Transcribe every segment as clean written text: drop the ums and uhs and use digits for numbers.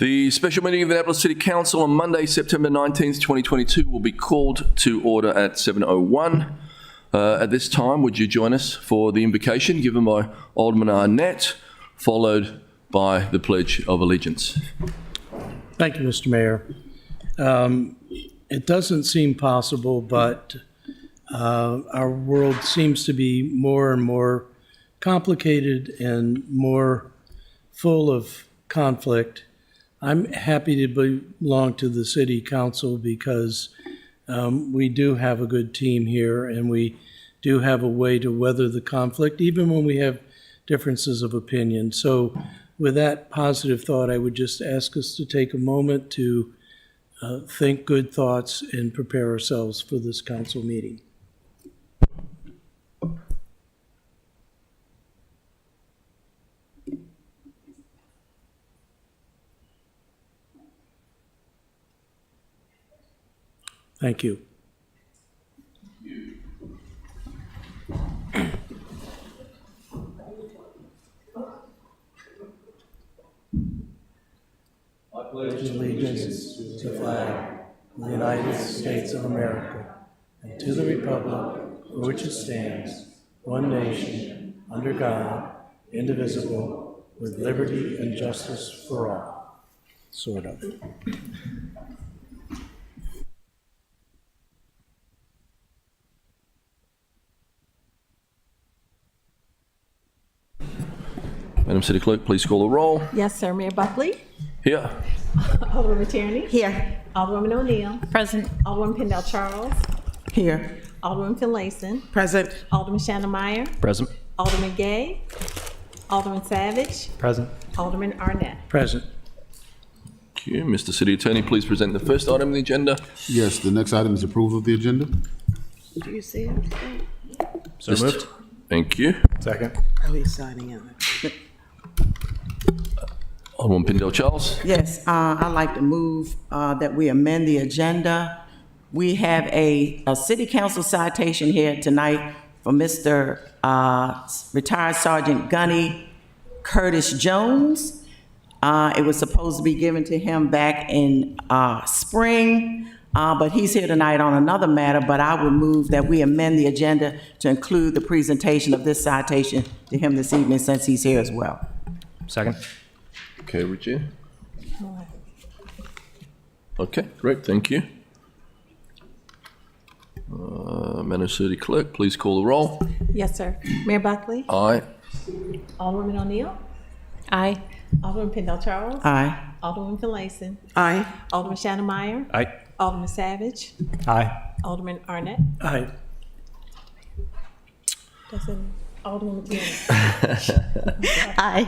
The special meeting of the Annapolis City Council on Monday, September 19th, 2022 will be called to order at 7:01. At this time, would you join us for the invocation given by Alderman Arnett, followed by the Pledge of Allegiance? Thank you, Mr. Mayor. It doesn't seem possible, but our world seems to be more and more complicated and more full of conflict. I'm happy to belong to the City Council because we do have a good team here and we do have a way to weather the conflict, even when we have differences of opinion. So with that positive thought, I would just ask us to take a moment to think good thoughts and prepare ourselves for this council meeting. Thank you. I pledge allegiance to the flag of the United States of America and to the republic for which it stands, one nation, under God, indivisible, with liberty and justice for all. Sort of. Madam City Clerk, please call the roll. Yes, sir. Mayor Buckley? Here. Alderwoman Tierney? Here. Alderwoman O'Neill? Present. Alderwoman Pendell Charles? Here. Alderwoman Finlayson? Present. Alderman Shannon Meyer? Present. Alderman Gay? Alderman Savage? Present. Alderman Arnett? Present. Thank you. Mr. City Attorney, please present the first item on the agenda. Yes, the next item is approval of the agenda. Do you see it? So moved. Thank you. Second. Oh, he's signing it. Alderman Pendell Charles. Yes, I'd like to move that we amend the agenda. We have a city council citation here tonight for Mr. Retired Sergeant Gunny Curtis Jones. It was supposed to be given to him back in spring, but he's here tonight on another matter, but I would move that we amend the agenda to include the presentation of this citation to him this evening since he's here as well. Second. Okay, Richie. Okay, great, thank you. Madam City Clerk, please call the roll. Yes, sir. Mayor Buckley? Aye. Alderwoman O'Neill? Aye. Alderman Pendell Charles? Aye. Alderwoman Finlayson? Aye. Alderman Shannon Meyer? Aye. Alderman Savage? Aye. Alderman Arnett? Aye. That's it. Alderwoman Tierney? Aye.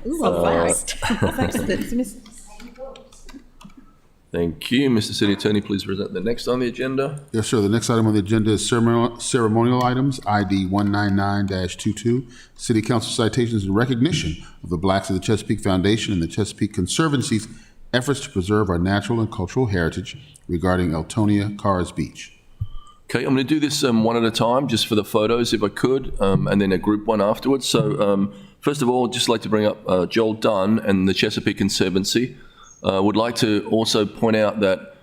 So fast. Thank you. Mr. City Attorney, please present the next on the agenda. Yes, sir. The next item on the agenda is ceremonial items, ID 199-22, City Council citations in recognition of the Blacks of the Chesapeake Foundation and the Chesapeake Conservancy's efforts to preserve our natural and cultural heritage regarding Eltonia Cars Beach. Okay, I'm going to do this one at a time, just for the photos, if I could, and then a group one afterwards. So, first of all, I'd just like to bring up Joel Dunn and the Chesapeake Conservancy. Would like to also point out that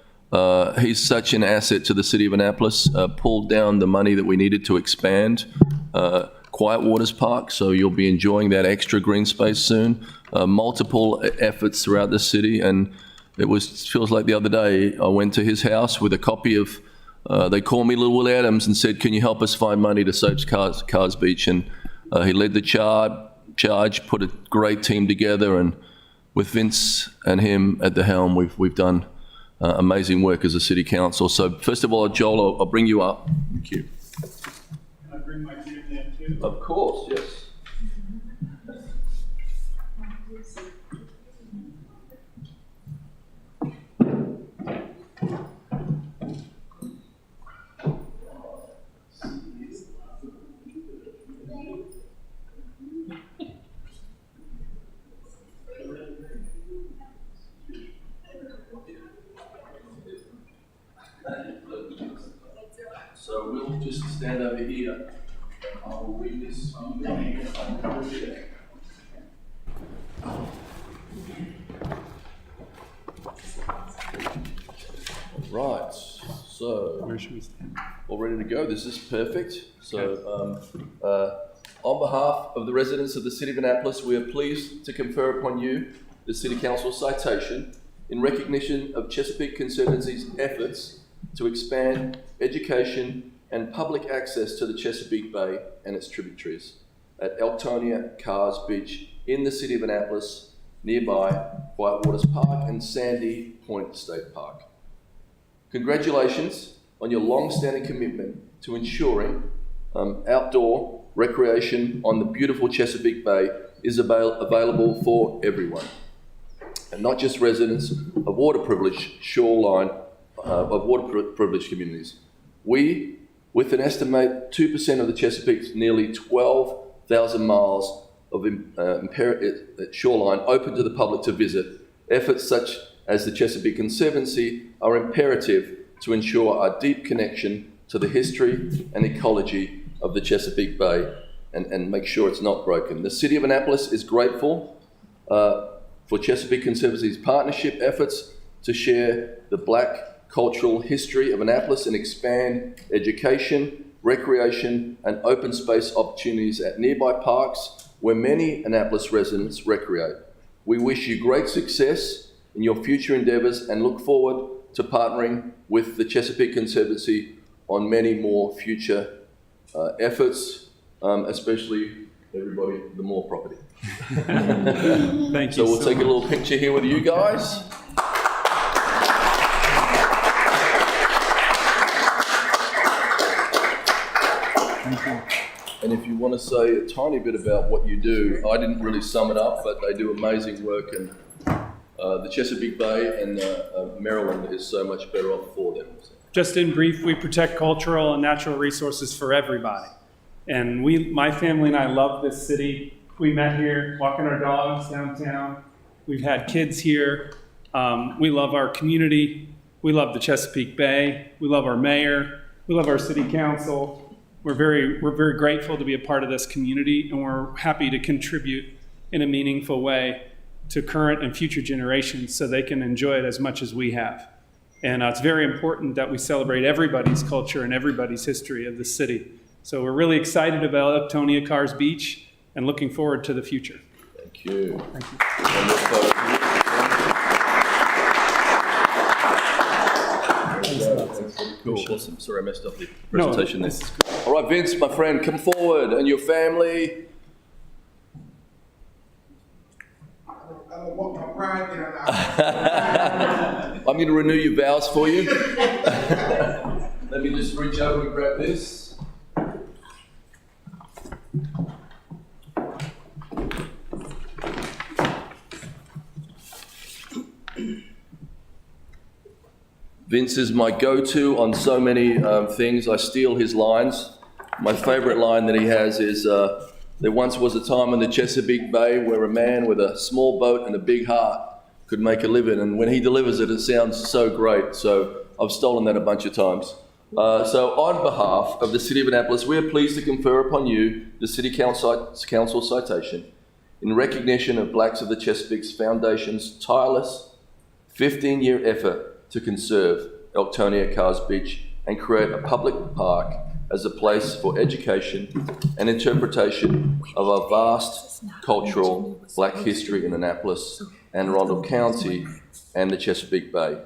he's such an asset to the city of Annapolis, pulled down the money that we needed to expand Quiet Waters Park, so you'll be enjoying that extra green space soon. Multiple efforts throughout the city, and feels like the other day I went to his house with a copy of they called me Little Will Adams and said, can you help us find money to save Cars Beach? And he led the charge, put a great team together, and with Vince and him at the helm, we've done amazing work as a city council. So first of all, Joel, I'll bring you up. Thank you. Can I bring my team in too? Of course, yes. So we'll just stand over here. I will read this. Right, so Where should we stand? all ready to go. This is perfect. So, on behalf of the residents of the City of Annapolis, we are pleased to confer upon you the City Council citation in recognition of Chesapeake Conservancy's efforts to expand education and public access to the Chesapeake Bay and its tributaries at Elktonia Cars Beach in the City of Annapolis, nearby Whitewaters Park and Sandy Point State Park. Congratulations on your long-standing commitment to ensuring outdoor recreation on the beautiful Chesapeake Bay is available for everyone, and not just residents of water-privileged shoreline, of water-privileged communities. We, with an estimate 2% of the Chesapeake's nearly 12,000 miles of shoreline open to the public to visit, efforts such as the Chesapeake Conservancy are imperative to ensure our deep connection to the history and ecology of the Chesapeake Bay and make sure it's not broken. The City of Annapolis is grateful for Chesapeake Conservancy's partnership efforts to share the Black cultural history of Annapolis and expand education, recreation, and open space opportunities at nearby parks where many Annapolis residents recreate. We wish you great success in your future endeavors and look forward to partnering with the Chesapeake Conservancy on many more future efforts, especially everybody, the Moore property. Thank you So we'll take a little picture here with you guys. And if you want to say a tiny bit about what you do, I didn't really sum it up, but they do amazing work, and the Chesapeake Bay and Maryland is so much better off for them. Just in brief, we protect cultural and natural resources for everybody. And my family and I love this city. We met here walking our dogs downtown. We've had kids here. We love our community. We love the Chesapeake Bay. We love our mayor. We love our city council. We're very grateful to be a part of this community, and we're happy to contribute in a meaningful way to current and future generations so they can enjoy it as much as we have. And it's very important that we celebrate everybody's culture and everybody's history of the city. So we're really excited about Elktonia Cars Beach and looking forward to the future. Thank you. Thank you. Cool. Awesome. Sorry, I messed up the presentation No, there. All right, Vince, my friend, come forward, and your family. I don't want my pride down. I'm going to renew your vows for you. Let me just reach over and grab this. Vince is my go-to on so many things. I steal his lines. My favorite line that he has is, there once was a time in the Chesapeake Bay where a man with a small boat and a big heart could make a living. And when he delivers it, it sounds so great. So I've stolen that a bunch of times. So on behalf of the City of Annapolis, we are pleased to confer upon you the City Council citation in recognition of Blacks of the Chesapeake's Foundation's tireless 15-year effort to conserve Elktonia Cars Beach and create a public park as a place for education and interpretation of our vast cultural Black history in Annapolis, Anne Arundel County, and the Chesapeake Bay.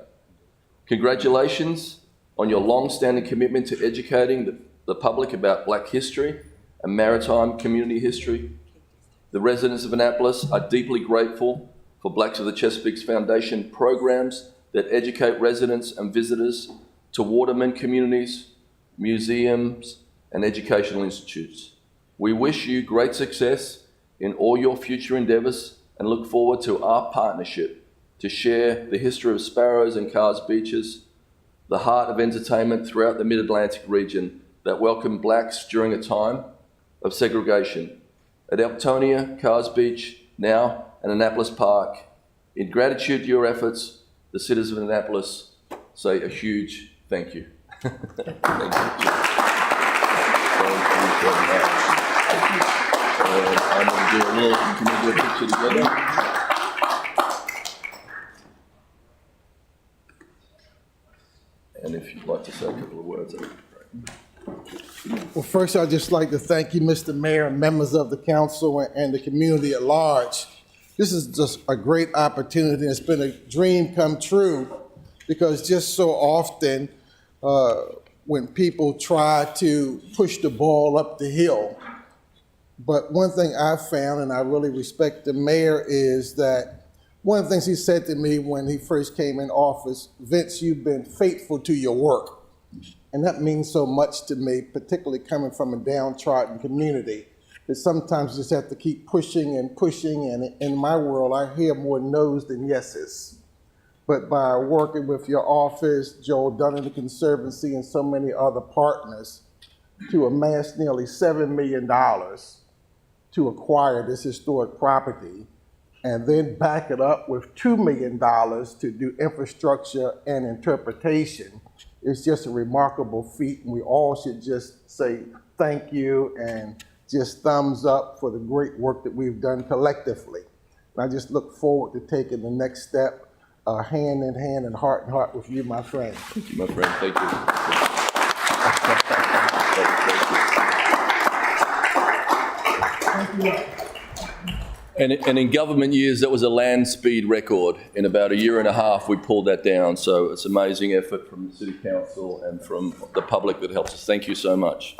Congratulations on your long-standing commitment to educating the public about Black history and maritime community history. The residents of Annapolis are deeply grateful for Blacks of the Chesapeake's Foundation programs that educate residents and visitors to watermen communities, museums, and educational institutes. We wish you great success in all your future endeavors and look forward to our partnership to share the history of Sparrows and Cars Beaches, the heart of entertainment throughout the Mid-Atlantic region that welcomed Blacks during a time of segregation. At Elktonia, Cars Beach, now and Annapolis Park, in gratitude to your efforts, the citizens of Annapolis say a huge thank you. Thank you. I'm going to do a little, can we do a picture together? like to say a couple of words. Well, first, I'd just like to thank you, Mr. Mayor, and members of the council and the community at large. This is just a great opportunity. It's been a dream come true because just so often when people try to push the ball up the hill, but one thing I've found, and I really respect the mayor, is that one of the things he said to me when he first came in office, Vince, you've been faithful to your work. And that means so much to me, particularly coming from a downtrodden community, that sometimes you just have to keep pushing and pushing. And in my world, I hear more no's than yeses. But by working with your office, Joel Dunn and the Conservancy, and so many other partners, to amass nearly $7 million to acquire this historic property, and then back it up with $2 million to do infrastructure and interpretation, it's just a remarkable feat, and we all should just say thank you and just thumbs up for the great work that we've done collectively. And I just look forward to taking the next step, hand in hand and heart with you, my friend. Thank you, my friend. Thank you. And in government years, that was a land speed record. In about a year and a half, we pulled that down. So it's amazing effort from the City Council and from the public that helps us. Thank you so much.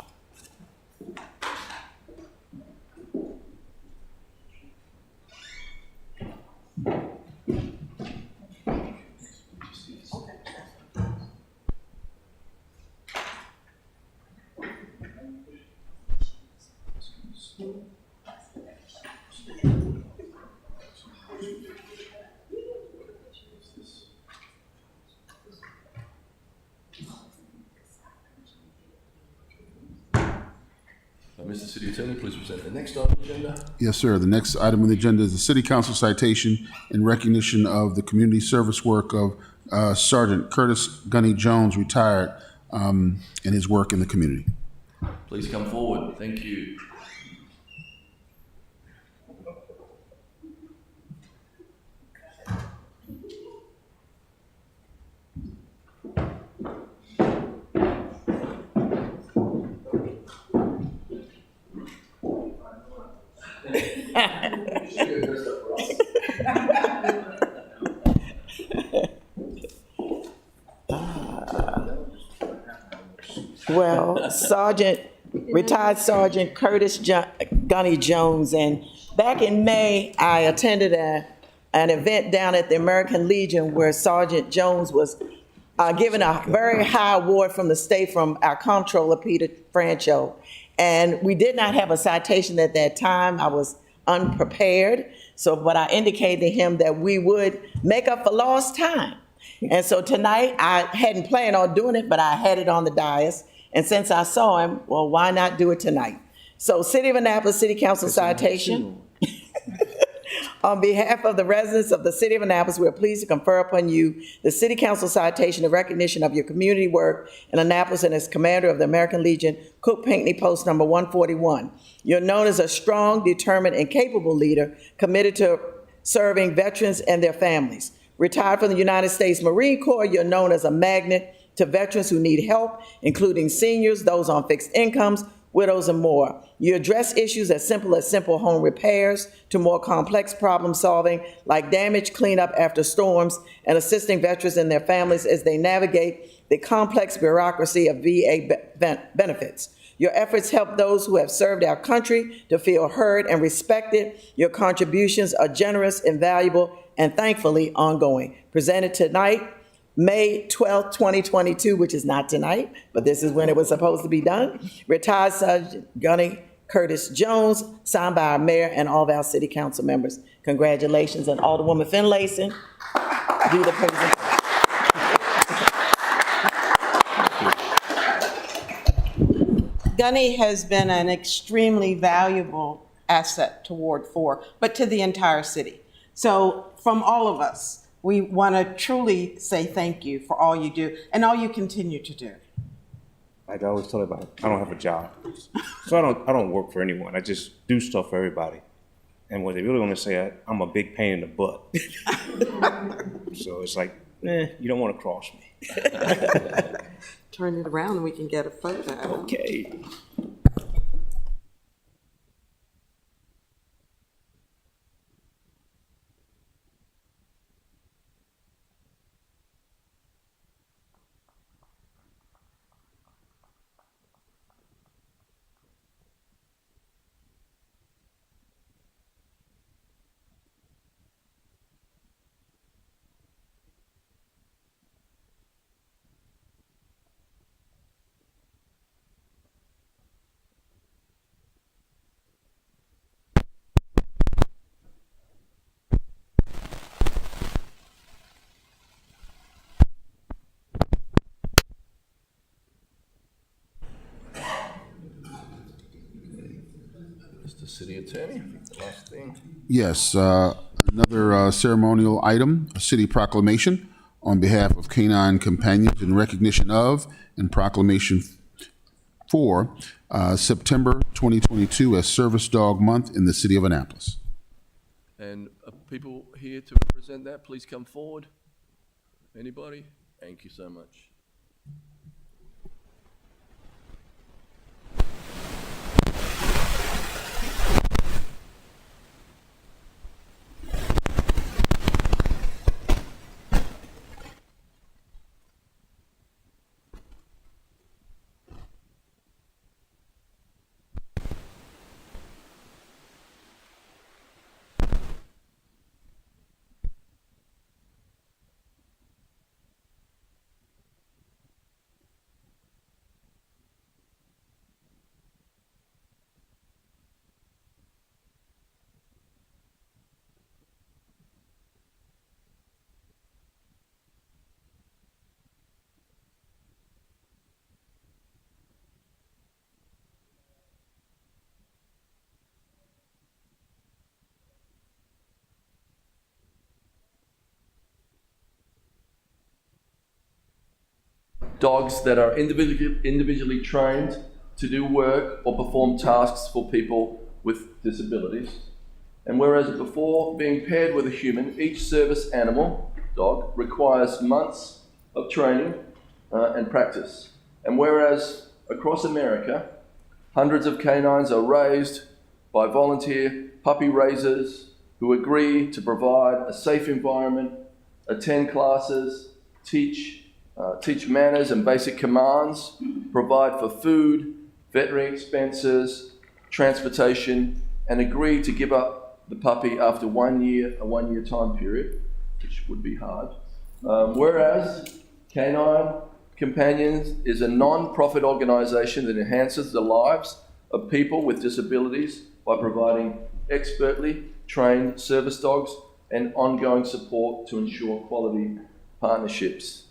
Mr. City Attorney, please present the next item on the agenda. Yes, sir. The next item on the agenda is the City Council citation in recognition of the community service work of Sergeant Curtis Gunny Jones, retired, and his work in the community. Please come forward. Thank you. Well, retired Sergeant Curtis Gunny Jones, and back in May, I attended an event down at the American Legion where Sergeant Jones was given a very high award from the state from our comptroller, Peter Francho. And we did not have a citation at that time. I was unprepared. But I indicated to him that we would make up for lost time. And so tonight, I hadn't planned on doing it, but I had it on the dais. And since I saw him, well, why not do it tonight? So City of Annapolis City Council citation. On behalf of the residents of the City of Annapolis, we are pleased to confer upon you the City Council citation of recognition of your community work in Annapolis and as commander of the American Legion, Cook Pinckney Post number 141. You're known as a strong, determined, and capable leader committed to serving veterans and their families. Retired from the United States Marine Corps, you're known as a magnet to veterans who need help, including seniors, those on fixed incomes, widows, and more. You address issues as simple home repairs to more complex problem solving like damage cleanup after storms and assisting veterans and their families as they navigate the complex bureaucracy of VA benefits. Your efforts help those who have served our country to feel heard and respected. Your contributions are generous, invaluable, and thankfully ongoing. Presented tonight, May 12th, 2022, which is not tonight, but this is when it was supposed to be done. Retired Sergeant Gunny Curtis Jones, signed by our mayor and all of our city council members. Congratulations, and Alderwoman Finlayson, do the presentation. Gunny has been an extremely valuable asset to Ward 4, but to the entire city. So from all of us, we want to truly say thank you for all you do and all you continue to do. Like I always tell everybody, I don't have a job. So I don't work for anyone. I just do stuff for everybody. And what they really want to say, I'm a big pain in the butt. So it's like, you don't want to cross me. Turn it around and we can get a photo. Okay. Mr. City Attorney, last thing. Yes, another ceremonial item, a city proclamation on behalf of Canine Companions in recognition of and proclamation for September 2022 as Service Dog Month in the city of Annapolis. And people here to represent that, please come forward. Anybody? Thank you so much. Dogs that are individually trained to do work or perform tasks for people with disabilities. And whereas before being paired with a human, each service animal, dog, requires months of training and practice. And whereas across America, hundreds of canines are raised by volunteer puppy raisers who agree to provide a safe environment, attend classes, teach manners and basic commands, provide for food, veterinary expenses, transportation, and agree to give up the puppy after a 1 year time period, which would be hard. Whereas Canine Companions is a non-profit organization that enhances the lives of people with disabilities by providing expertly trained service dogs and ongoing support to ensure quality partnerships.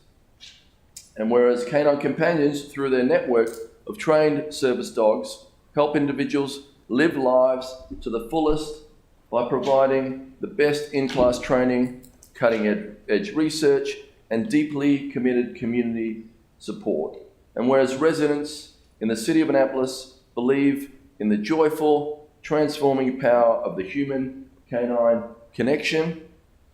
And whereas Canine Companions, through their network of trained service dogs, help individuals live lives to the fullest by providing the best in-class training, cutting-edge research, and deeply committed community support. And whereas residents in the city of Annapolis believe in the joyful, transforming power of the human-canine connection, you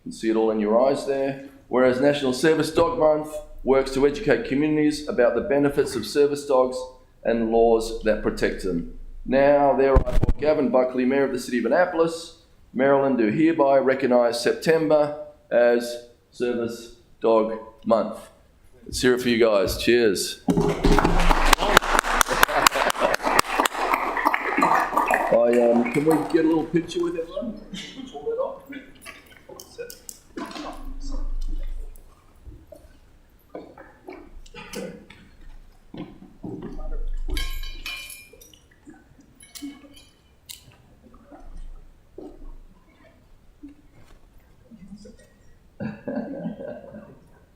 can see it all in your eyes there. Whereas National Service Dog Month works to educate communities about the benefits of service dogs and laws that protect them. Now, therefore, Gavin Buckley, Mayor of the City of Annapolis, Maryland, do hereby recognise September as Service Dog Month. Let's hear it for you guys. Cheers. Can we get a little picture with everyone? Pull that off.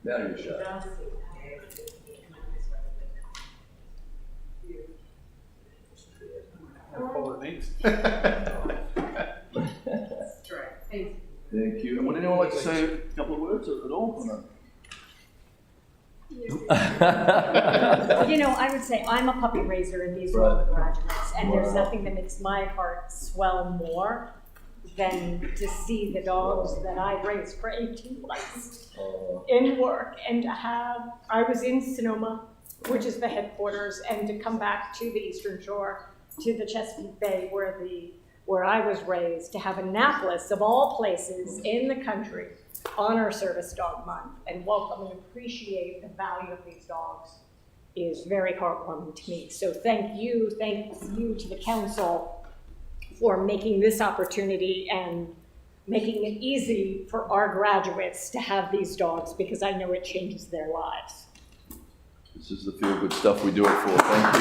Now you're shut. Thank you. And would anyone like to say a couple of words at all? Or no? You know, I would say I'm a puppy raiser and these are all the graduates, and there's nothing that makes my heart swell more than to see the dogs that I've raised for 18 months in work, and to have, I was in Sonoma, which is the headquarters, and to come back to the Eastern Shore, to the Chesapeake Bay where I was raised, to have Annapolis, of all places in the country, honor Service Dog Month and welcome and appreciate the value of these dogs is very heartwarming to me. So thank you to the council for making this opportunity and making it easy for our graduates to have these dogs, because I know it changes their lives. This is the feel-good stuff we do it for. Thank you.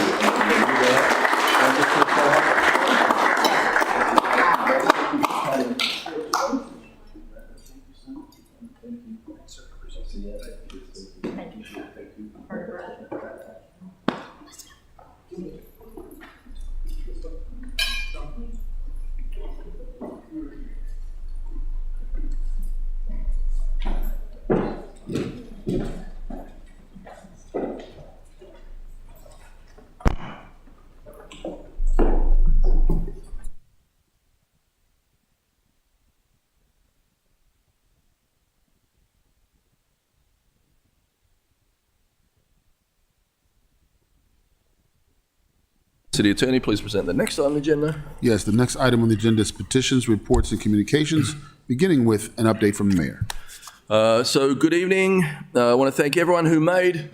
City Attorney, please present the next item on the agenda. Yes, the next item on the agenda is petitions, reports, and communications, beginning with an update from the mayor. So good evening. I want to thank everyone who made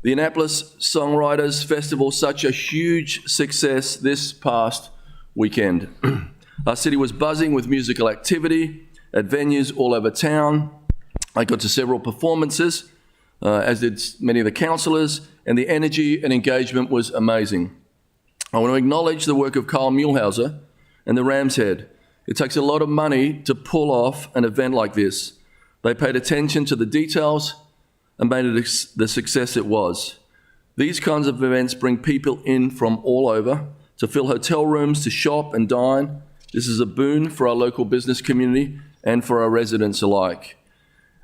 the Annapolis Songwriters Festival such a huge success this past weekend. Our city was buzzing with musical activity at venues all over town. I got to several performances, as did many of the councillors, and the energy and engagement was amazing. I want to acknowledge the work of Kyle Muehlhauser and the Ram's Head. It takes a lot of money to pull off an event like this. They paid attention to the details and made it the success it was. These kinds of events bring people in from all over to fill hotel rooms, to shop and dine. This is a boon for our local business community and for our residents alike.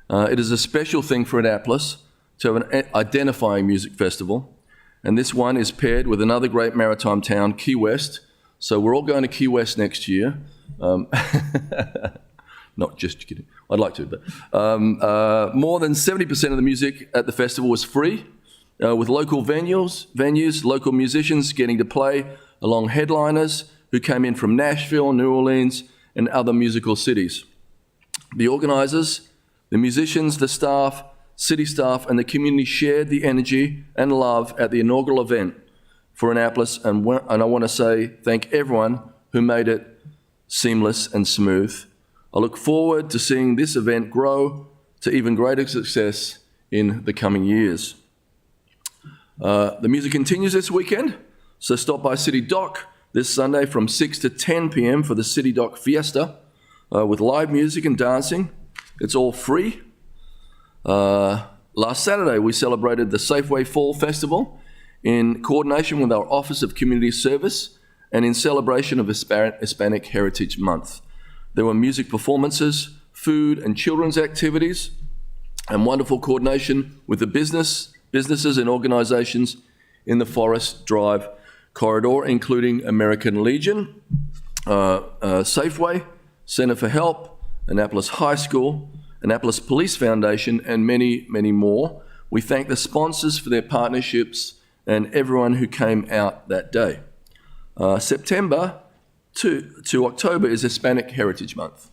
It is a special thing for Annapolis to have an identifying music festival. And this one is paired with another great maritime town, Key West. So we're all going to Key West next year. Not just kidding. I'd like to, but more than 70% of the music at the festival was free, with local venues, local musicians getting to play along headliners who came in from Nashville, New Orleans, and other musical cities. The organisers, the musicians, the staff, city staff, and the community shared the energy and love at the inaugural event for Annapolis, and I want to say thank everyone who made it seamless and smooth. I look forward to seeing this event grow to even greater success in the coming years. The music continues this weekend, so stop by City Dock this Sunday from 6 to 10 p.m. for the City Dock Fiesta with live music and dancing. It's all free. Last Saturday, we celebrated the Safeway Fall Festival in coordination with our Office of Community Service and in celebration of Hispanic Heritage Month. There were music performances, food and children's activities, and wonderful coordination with the businesses and organizations in the Forest Drive corridor, including American Legion, Safeway, Center for Help, Annapolis High School, Annapolis Police Foundation, and many, many more. We thank the sponsors for their partnerships and everyone who came out that day. September to October is Hispanic Heritage Month.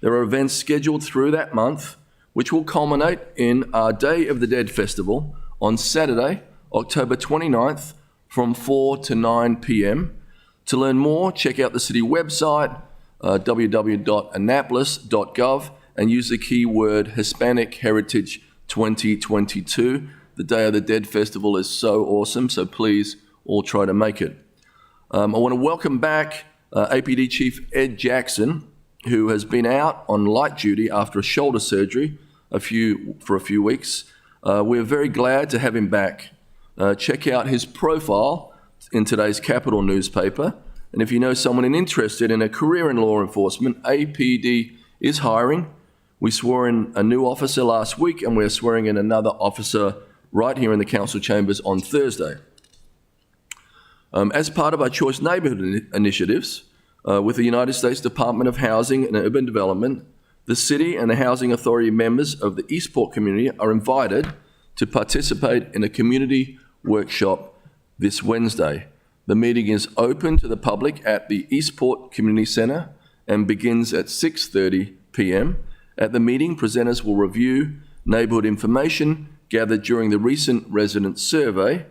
There are events scheduled through that month, which will culminate in our Day of the Dead Festival on Saturday, October 29th, from 4 to 9 p.m. To learn more, check out the city website, www.annapolis.gov, and use the keyword Hispanic Heritage 2022. The Day of the Dead Festival is so awesome, so please all try to make it. I want to welcome back APD Chief Ed Jackson, who has been out on light duty after a shoulder surgery for a few weeks. We're very glad to have him back. Check out his profile in today's Capital newspaper. And if you know someone interested in a career in law enforcement, APD is hiring. We swore in a new officer last week, and we're swearing in another officer right here in the council chambers on Thursday. As part of our Choice Neighbourhood initiatives, with the United States Department of Housing and Urban Development, the city and the Housing Authority members of the Eastport community are invited to participate in a community workshop this Wednesday. The meeting is open to the public at the Eastport Community Centre and begins at 6:30 p.m. At the meeting, presenters will review neighbourhood information gathered during the recent resident survey,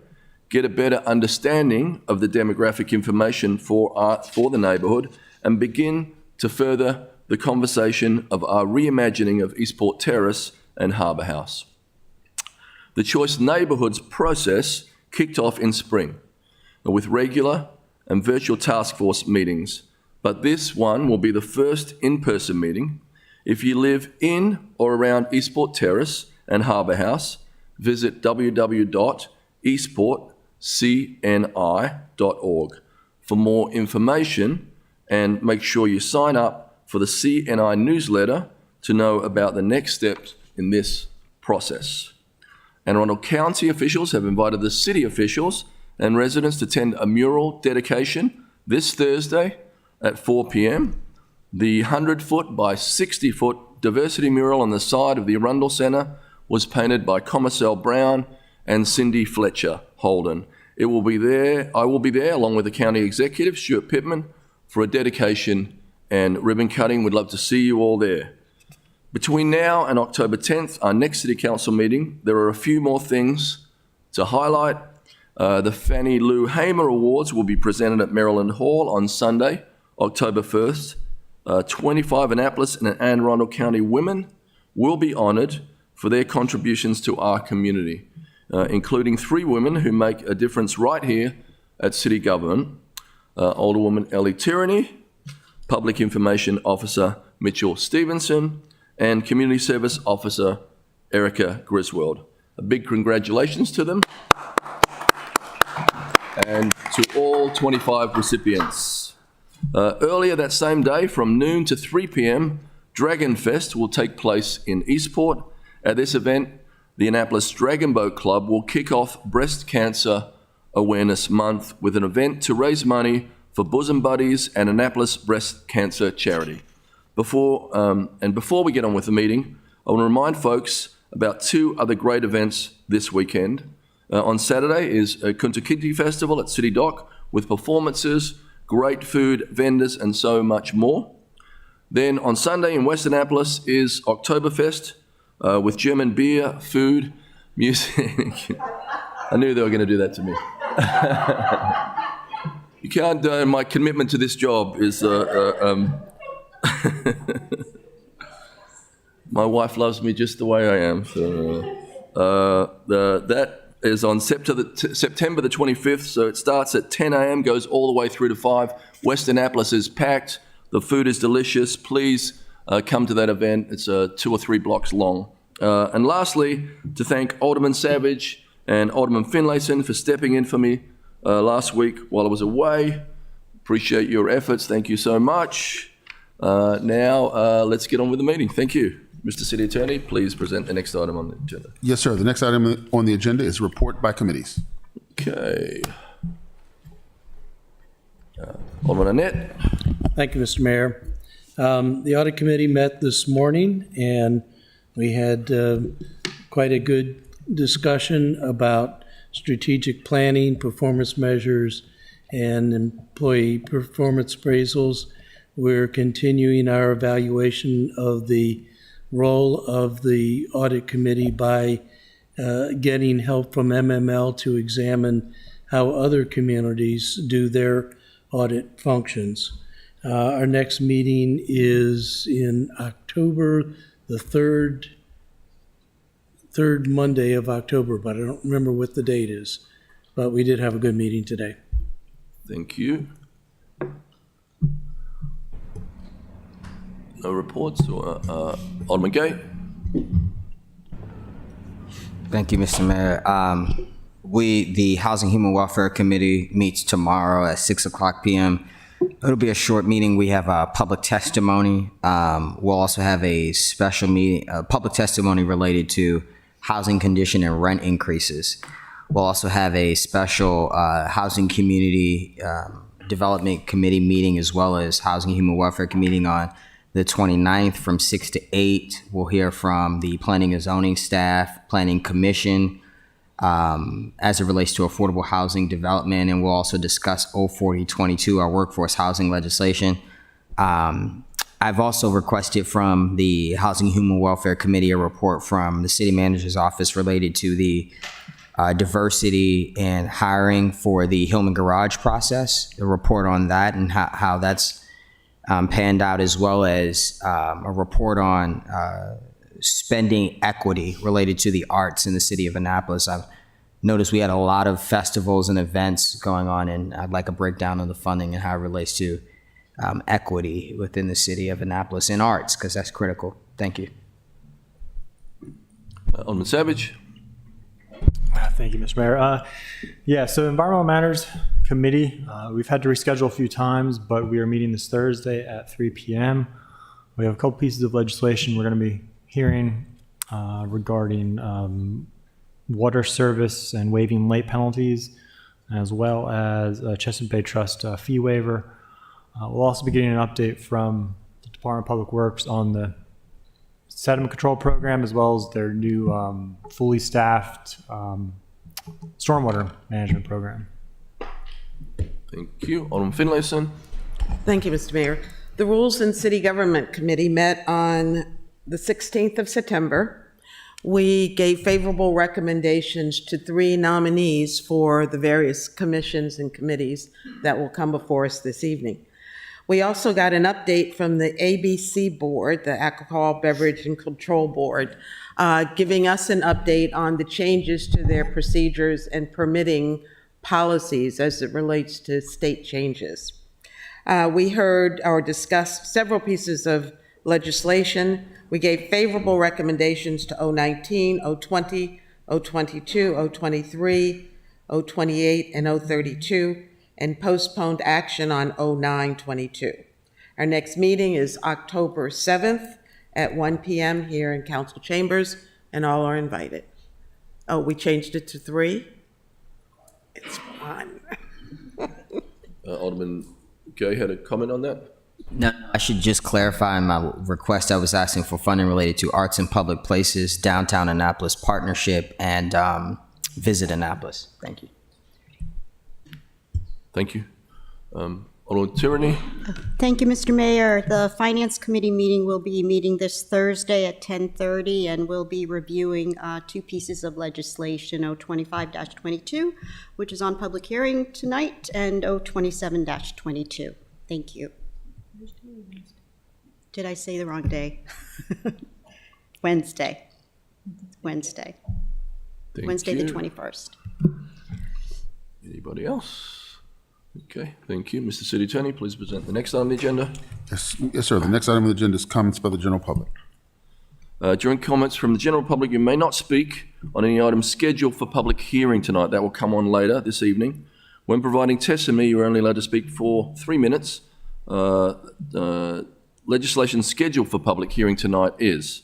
get a better understanding of the demographic information for the neighbourhood, and begin to further the conversation of our reimagining of Eastport Terrace and Harbour House. The Choice Neighbourhoods process kicked off in spring with regular and virtual task force meetings, but this one will be the first in-person meeting. If you live in or around Eastport Terrace and Harbour House, visit www.eastportcni.org for more information, and make sure you sign up for the CNI newsletter to know about the next steps in this process. Anne Arundel County officials have invited the city officials and residents to attend a mural dedication this Thursday at 4 p.m. The 100-foot by 60-foot diversity mural on the side of the Arundel Centre was painted by Commercel Brown and Cindy Fletcher Holden. I will be there along with the county executive, Stuart Pittman, for a dedication and ribbon cutting. We'd love to see you all there. Between now and October 10th, our next City Council meeting, there are a few more things to highlight. The Fannie Lou Hamer Awards will be presented at Maryland Hall on Sunday, October 1st. 25 Annapolis and Anne Arundel County women will be honoured for their contributions to our community, including 3 women who make a difference right here at City Government. Alderwoman Ellie Tierney, Public Information Officer Mitchell Stevenson, and Community Service Officer Erica Griswold. A big congratulations to them and to all 25 recipients. Earlier that same day, from noon to 3 p.m, Dragon Fest will take place in Eastport. At this event, the Annapolis Dragon Boat Club will kick off Breast Cancer Awareness Month with an event to raise money for Bosom Buddies and Annapolis Breast Cancer Charity. Before we get on with the meeting, I want to remind folks about 2 other great events this weekend. On Saturday is a Kunta Kinte Festival at City Dock with performances, great food, vendors, and so much more. Then on Sunday in West Annapolis is Oktoberfest with German beer, food, music. I knew they were going to do that to me. You can't, my commitment to this job is, my wife loves me just the way I am. So, that is on September the 25th, so it starts at 10 a.m., goes all the way through to 5. West Annapolis is packed. The food is delicious. Please come to that event. It's 2 or 3 blocks long. And lastly, to thank Alderman Savage and Alderman Finlayson for stepping in for me last week while I was away. Appreciate your efforts. Thank you so much. Now, let's get on with the meeting. Thank you. Mr. City Attorney, please present the next item on the agenda. Yes, sir. The next item on the agenda is report by committees. Okay. Alderman Annette. Thank you, Mr. Mayor. The Audit Committee met this morning, and we had quite a good discussion about strategic planning, performance measures, and employee performance appraisals. We're continuing our evaluation of the role of the Audit Committee by getting help from MML to examine how other communities do their audit functions. Our next meeting is in October, the third Monday of October, but I don't remember what the date is. But we did have a good meeting today. Thank you. No reports? Alderman Gay? Thank you, Mr. Mayor. The Housing Human Welfare Committee meets tomorrow at 6:00 p.m. It'll be a short meeting. We have a public testimony. We'll also have a special meeting, public testimony related to housing condition and rent increases. We'll also have a special housing community Development Committee meeting as well as Housing and Human Welfare Committee on the 29th from 6 to 8. We'll hear from the Planning and Zoning staff, Planning Commission, as it relates to affordable housing development, and we'll also discuss 04022, our workforce housing legislation. I've also requested from the Housing and Human Welfare Committee a report from the City Manager's Office related to the diversity and hiring for the Hillman Garage process, a report on that and how that's panned out, as well as a report on spending equity related to the arts in the city of Annapolis. I've noticed we had a lot of festivals and events going on, and I'd like a breakdown of the funding and how it relates to equity within the city of Annapolis in arts, because that's critical. Thank you. Alderman Savage. Thank you, Mr. Mayor. Yeah, so Environmental Matters Committee, we've had to reschedule a few times, but we are meeting this Thursday at 3 p.m. We have a couple pieces of legislation we're going to be hearing regarding water service and waiving late penalties, as well as Chesapeake Bay Trust fee waiver. We'll also be getting an update from the Department of Public Works on the sediment control program, as well as their new fully staffed stormwater management program. Thank you. Alderman Finlayson. Thank you, Mr. Mayor. The Rules and City Government Committee met on the 16th of September. We gave favorable recommendations to 3 nominees for the various commissions and committees that will come before us this evening. We also got an update from the ABC Board, the Alcohol, Beverage, and Control Board, giving us an update on the changes to their procedures and permitting policies as it relates to state changes. We heard or discussed several pieces of legislation. We gave favorable recommendations to 019, 020, 022, 023, 028, and 032, and postponed action on 0922. Our next meeting is October 7th at 1 p.m. here in Council Chambers, and all are invited. Oh, we changed it to 3? It's 1. Alderman Gay had a comment on that? No, I should just clarify in my request. I was asking for funding related to arts in public places, downtown Annapolis partnership, and Visit Annapolis. Thank you. Thank you. Alderman Tierney. Thank you, Mr. Mayor. The Finance Committee meeting will be meeting this Thursday at 10:30, and we'll be reviewing 2 pieces of legislation, 025-22, which is on public hearing tonight, and 027-22. Thank you. Did I say the wrong day? Wednesday. Wednesday. Thank Wednesday you. the 21st. Anybody else? Okay, thank you. Mr. City Attorney, please present the next item on the agenda. Yes, sir. The next item on the agenda is comments by the general public. During comments from the general public, you may not speak on any items scheduled for public hearing tonight. That will come on later this evening. When providing testimony, you are only allowed to speak for 3 minutes. Legislation scheduled for public hearing tonight is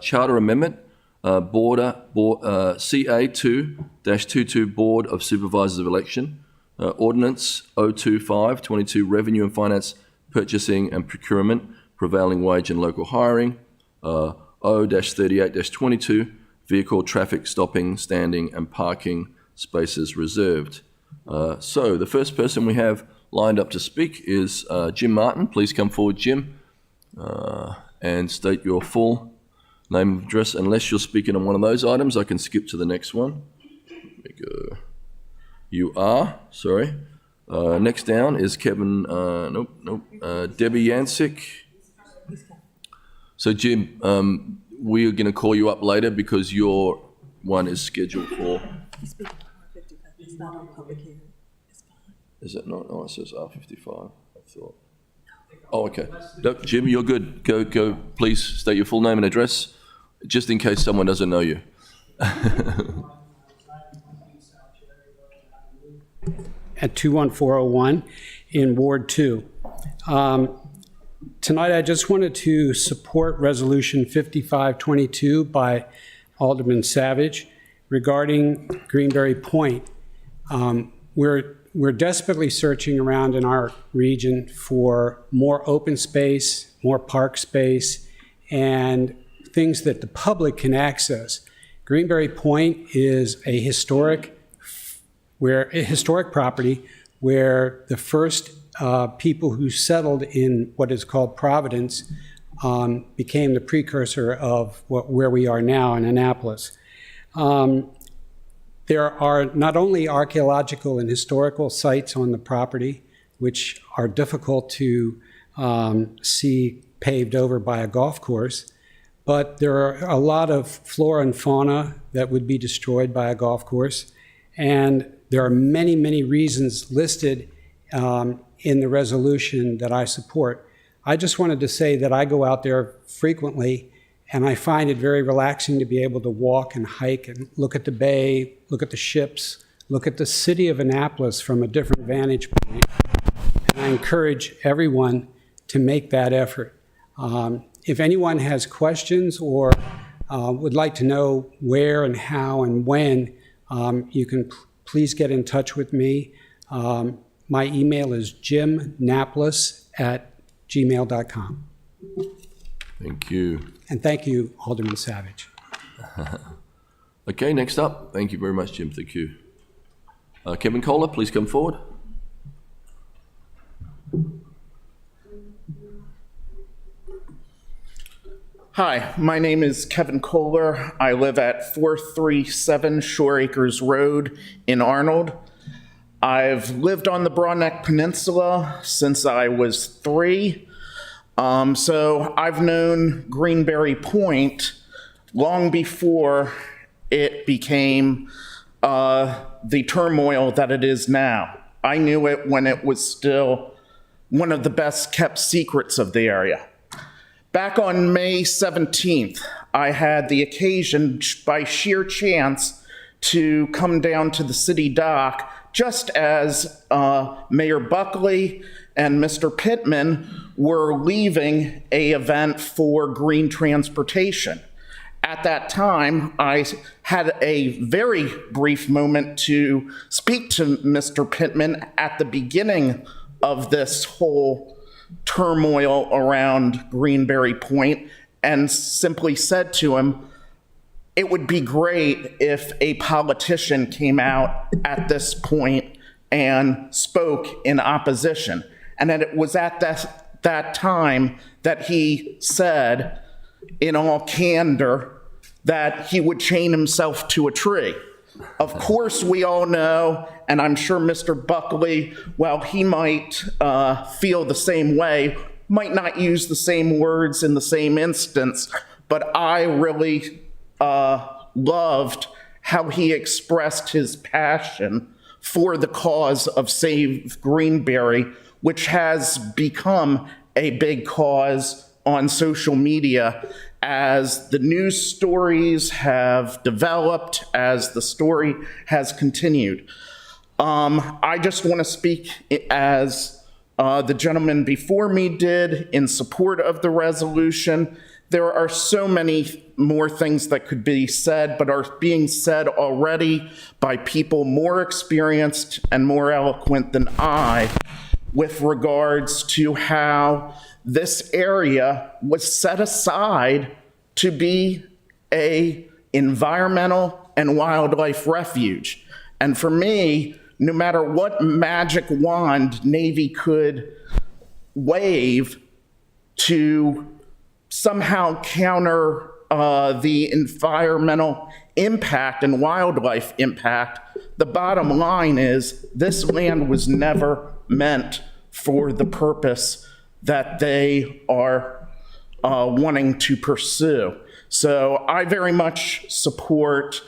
Charter Amendment, CA2-22 Board of Supervisors of Election, Ordinance 025-22 Revenue and Finance Purchasing and Procurement, Prevailing Wage and Local Hiring, O-38-22 Vehicle Traffic Stopping, Standing and Parking Spaces Reserved. So the first person we have lined up to speak is Jim Martin. Please come forward, Jim, and state your full name and address. Unless you're speaking on one of those items, I can skip to the next one. Let me go. You are, sorry. Next down is Kevin, Debbie Yancic. So Jim, we are going to call you up later because your one is scheduled for. It's not on public hearing. Is it not? Oh, it says R55. I thought. Oh, okay. No, Jim, you're good. Go. Please state your full name and address, just in case someone doesn't know you. At 21401 in Ward 2. Tonight, I just wanted to support Resolution 5522 by Alderman Savage regarding Greenberry Point. we're desperately searching around in our region for more open space, more park space, and things that the public can access. Greenberry Point is a historic property where the first people who settled in what is called Providence became the precursor of where we are now in Annapolis. There are not only archaeological and historical sites on the property, which are difficult to see paved over by a golf course, but there are a lot of flora and fauna that would be destroyed by a golf course. And there are many, many reasons listed in the resolution that I support. I just wanted to say that I go out there frequently, and I find it very relaxing to be able to walk and hike and look at the bay, look at the ships, look at the city of Annapolis from a different vantage point. And I encourage everyone to make that effort. If anyone has questions or would like to know where and how and when, you can please get in touch with me. My email is jimnaples@gmail.com. Thank you. And thank you, Alderman Savage. Okay, next up. Thank you very much, Jim. Thank you. Kevin Kohler, please come forward. Hi, my name is Kevin Kohler. I live at 437 Shore Acres Road in Arnold. I've lived on the Broadneck Peninsula since I was 3. So I've known Greenberry Point long before it became the turmoil that it is now. I knew it when it was still one of the best kept secrets of the area. Back on May 17th, I had the occasion, by sheer chance, to come down to the city dock just as Mayor Buckley and Mr. Pittman were leaving an event for green transportation. At that time, I had a very brief moment to speak to Mr. Pittman at the beginning of this whole turmoil around Greenberry Point, and simply said to him, it would be great if a politician came out at this point and spoke in opposition. And then it was at that time that he said, in all candor, that he would chain himself to a tree. Of course, we all know, and I'm sure Mr. Buckley, while he might feel the same way, might not use the same words in the same instance, but I really loved how he expressed his passion for the cause of Save Greenberry, which has become a big cause on social media as the news stories have developed, as the story has continued. I just want to speak as the gentleman before me did in support of the resolution. There are so many more things that could be said, but are being said already by people more experienced and more eloquent than I with regards to how this area was set aside to be an environmental and wildlife refuge. And for me, no matter what magic wand Navy could wave to somehow counter the environmental impact and wildlife impact, the bottom line is this land was never meant for the purpose that they are wanting to pursue. So I very much support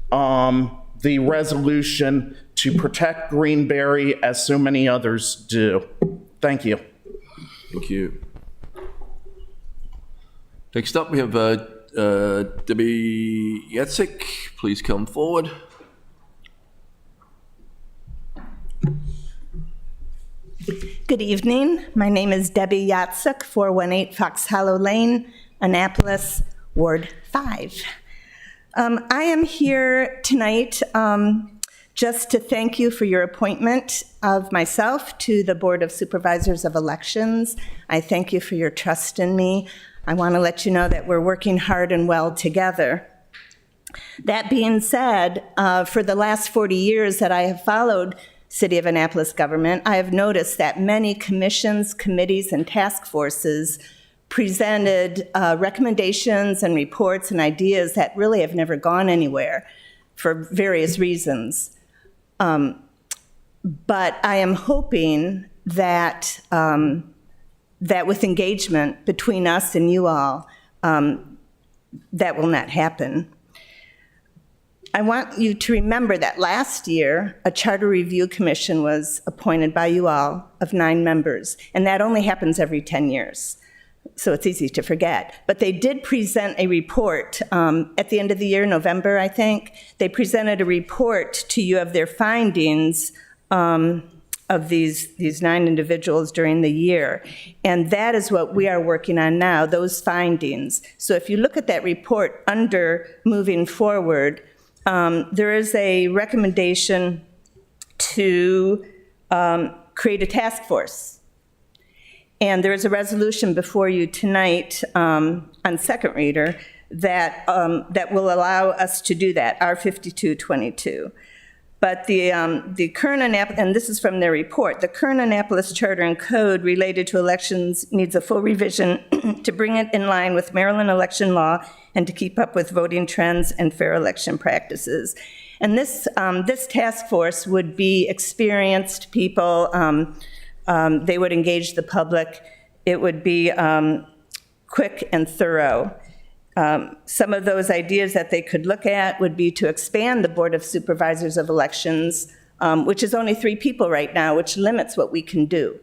the resolution to protect Greenberry as so many others do. Thank you. Thank you. Next up, we have Debbie Yatsik. Please come forward. Good evening. My name is Debbie Yatsik, 418 Fox Hollow Lane, Annapolis, Ward 5. I am here tonight just to thank you for your appointment of myself to the Board of Supervisors of Elections. I thank you for your trust in me. I want to let you know that we're working hard and well together. That being said, for the last 40 years that I have followed City of Annapolis government, I have noticed that many commissions, committees, and task forces presented recommendations and reports and ideas that really have never gone anywhere for various reasons. But I am hoping that that with engagement between us and you all, that will not happen. I want you to remember that last year, a Charter Review Commission was appointed by you all of 9 members, and that only happens every 10 years. So it's easy to forget. But they did present a report at the end of the year, November, I think. They presented a report to you of their findings of these 9 individuals during the year. And that is what we are working on now, those findings. So if you look at that report under moving forward, there is a recommendation to create a task force. And there is a resolution before you tonight on second reader that will allow us to do that, R5222. But the current Annapolis, and this is from their report, the current Annapolis Charter and Code related to elections needs a full revision to bring it in line with Maryland election law and to keep up with voting trends and fair election practices. And this task force would be experienced people. They would engage the public. It would be quick and thorough. Some of those ideas that they could look at would be to expand the Board of Supervisors of Elections, which is only 3 people right now, which limits what we can do.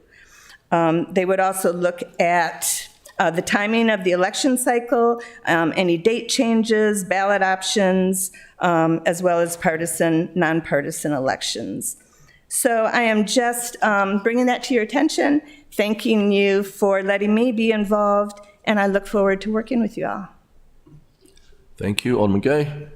They would also look at the timing of the election cycle, any date changes, ballot options, as well as partisan, nonpartisan elections. So I am just bringing that to your attention, thanking you for letting me be involved, and I look forward to working with you all. Thank you. Alderman Gay.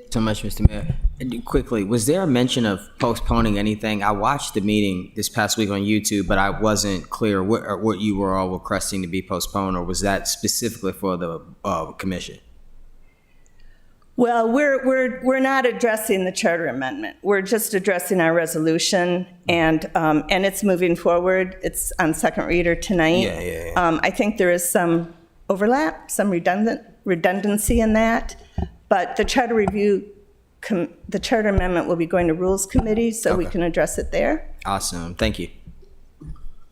So much, Mr. Mayor. And quickly, was there a mention of postponing anything? I watched the meeting this past week on YouTube, but I wasn't clear what you were all requesting to be postponed, or was that specifically for the commission? Well, we're not addressing the charter amendment. We're just addressing our resolution, and it's moving forward. It's on second reader tonight. Yeah. I think there is some overlap, some redundancy in that, but the charter review, the charter amendment will be going to Rules Committee, so we can address it there. Awesome. Thank you.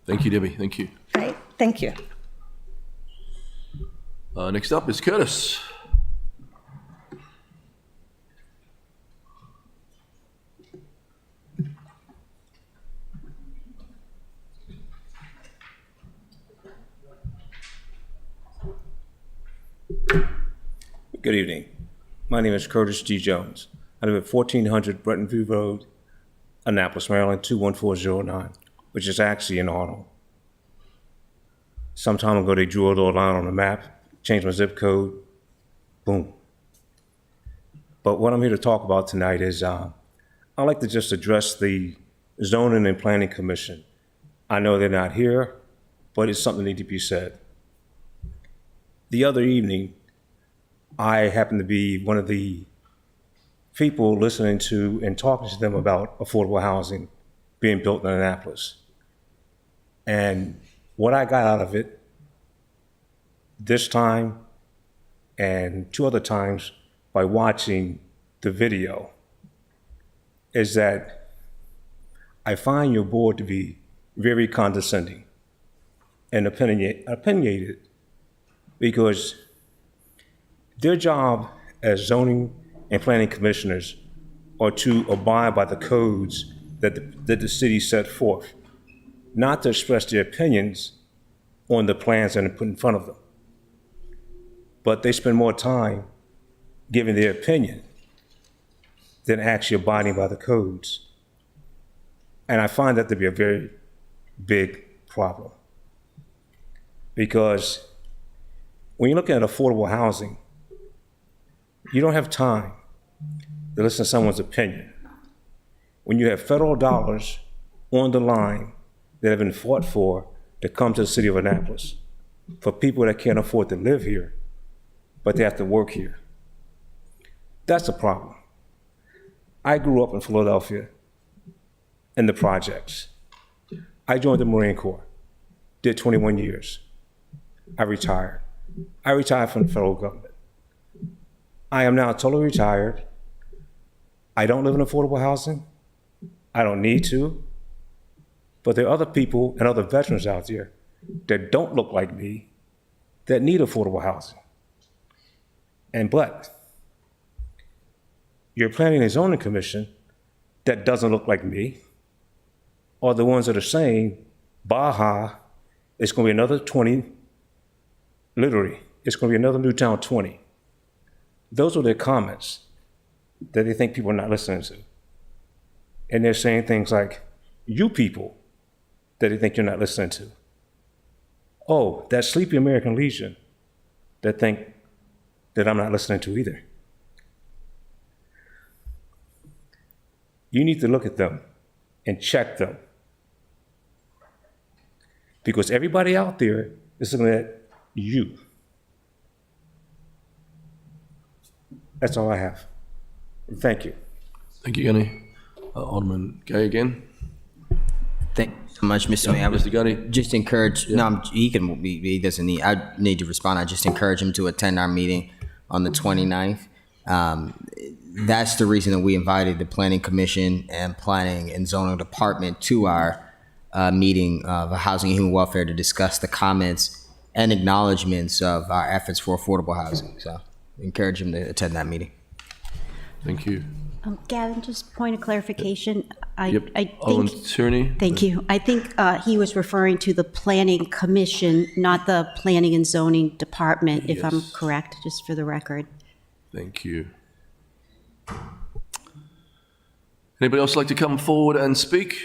Thank you, Debbie. Thank you. All right. Thank you. Next up is Curtis. Good evening. My name is Curtis G. Jones. I live at 1400 Brettonville Road, Annapolis, Maryland, 21409, which is actually in Arnold. Some time ago, they drew a little line on the map, changed my zip code, boom. But what I'm here to talk about tonight is I'd like to just address the Zoning and Planning Commission. I know they're not here, but it's something that needs to be said. The other evening, I happened to be one of the people listening to and talking to them about affordable housing being built in Annapolis. And what I got out of it this time and 2 other times by watching the video is that I find your board to be very condescending and opinionated, because their job as zoning and planning commissioners are to abide by the codes that the city set forth, not to express their opinions on the plans that are put in front of them. But they spend more time giving their opinion than actually abiding by the codes. And I find that to be a very big problem. Because when you look at affordable housing, you don't have time to listen to someone's opinion. when you have federal dollars on the line that have been fought for to come to the city of Annapolis for people that can't afford to live here, but they have to work here. That's a problem. I grew up in Philadelphia in the projects. I joined the Marine Corps, did 21 years. I retired. I retired from the federal government. I am now totally retired. I don't live in affordable housing. I don't need to. But there are other people and other veterans out there that don't look like me that need affordable housing. But your Planning and Zoning Commission that doesn't look like me are the ones that are saying, Baja, it's going to be another 20, literally, it's going to be another Newtown 20. Those are their comments that they think people are not listening to. And they're saying things like, you people that they think you're not listening to. Oh, that sleepy American Legion that think that I'm not listening to either. You need to look at them and check them. Because everybody out there is looking at you. That's all I have. Thank you. Thank you, Gunny. Alderman Gay again. Thank you so much, Mr. Mayor. I would Mr. Gunny. just encourage, he doesn't need, I need to respond. I just encourage him to attend our meeting on the 29th. That's the reason that we invited the Planning Commission and Planning and Zoning Department to our meeting of Housing and Human Welfare to discuss the comments and acknowledgements of our efforts for affordable housing. So encourage him to attend that meeting. Thank you. Gavin, just point of clarification. I Alderman think, Tierney. thank you. I think he was referring to the Planning Commission, not the Planning and Zoning Department, if I'm Yes. correct, just for the record. Thank you. Anybody else like to come forward and speak?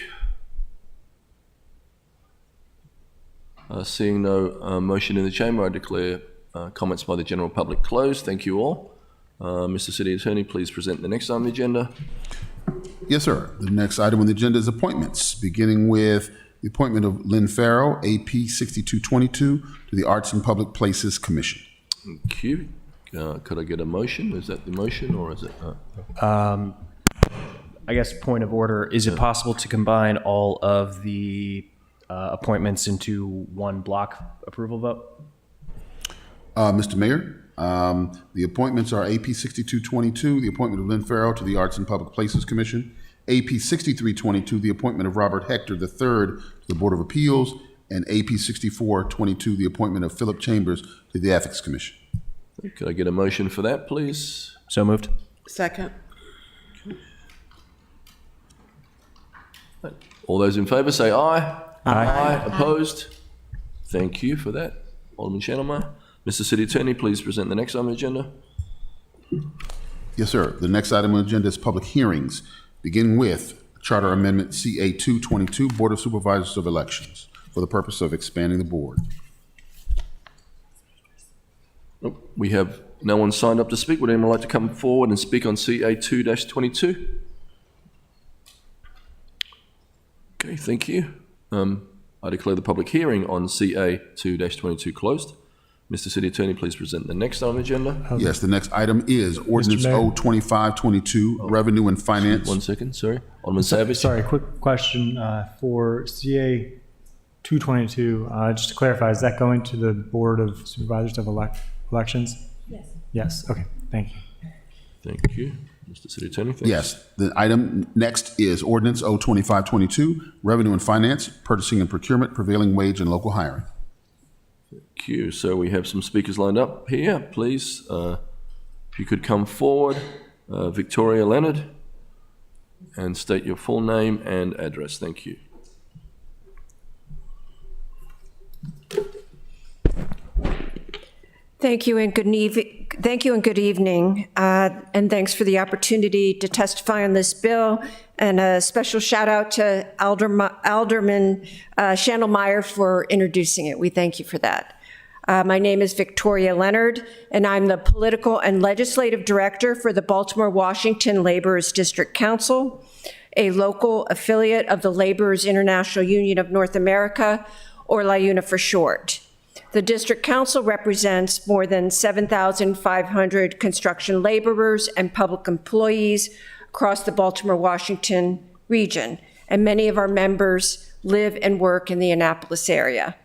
Seeing no motion in the chamber, I declare comments by the general public closed. Thank you all. Mr. City Attorney, please present the next item on the agenda. Yes, sir. The next item on the agenda is appointments, beginning with the appointment of Lynn Farrow, AP 6222, to the Arts and Public Places Commission. Thank you. Could I get a motion? Is that the motion or is it? I guess point of order, is it possible to combine all of the appointments into one block approval vote? Mr. Mayor, the appointments are AP 6222, the appointment of Lynn Farrow to the Arts and Public Places Commission, AP 6322, the appointment of Robert Hector III to the Board of Appeals, and AP 6422, the appointment of Philip Chambers to the Ethics Commission. Could I get a motion for that, please? So moved. Second. All those in favor say aye. Aye. Opposed? Thank you for that. Alderman Channelmeyer. Mr. City Attorney, please present the next item on the agenda. Yes, sir. The next item on the agenda is public hearings, beginning with Charter Amendment CA 222, Board of Supervisors of Elections, for the purpose of expanding the board. We have no one signed up to speak. Would anyone like to come forward and speak on CA 2-22? Okay, thank you. I declare the public hearing on CA 2-22 closed. Mr. City Attorney, please present the next item on the agenda. Yes, the next item is Ordinance Mayor. 02522, Revenue and Finance. 1 second, sorry. Alderman Savage. Sorry, quick question for CA 222. Just to clarify, is that going to the Board of Supervisors of Elections? Yes. Yes. Okay. Thank you. Thank you. Mr. City Attorney, thanks. Yes, the item next is Ordinance 02522, Revenue and Finance, Purchasing and Procurement, Prevailing Wage and Local Hiring. Thank you. So we have some speakers lined up here. Please, if you could come forward, Victoria Leonard, and state your full name and address. Thank you. Thank you and good evening. And thanks for the opportunity to testify on this bill. And a special shout out to Alderman Schandelmeyer for introducing it. We thank you for that. My name is Victoria Leonard, and I'm the Political and Legislative Director for the Baltimore-Washington Laborers District Council. a local affiliate of the Laborers International Union of North America, or LIUNA for short. The District Council represents more than 7,500 construction laborers and public employees across the Baltimore-Washington region, and many of our members live and work in the Annapolis area.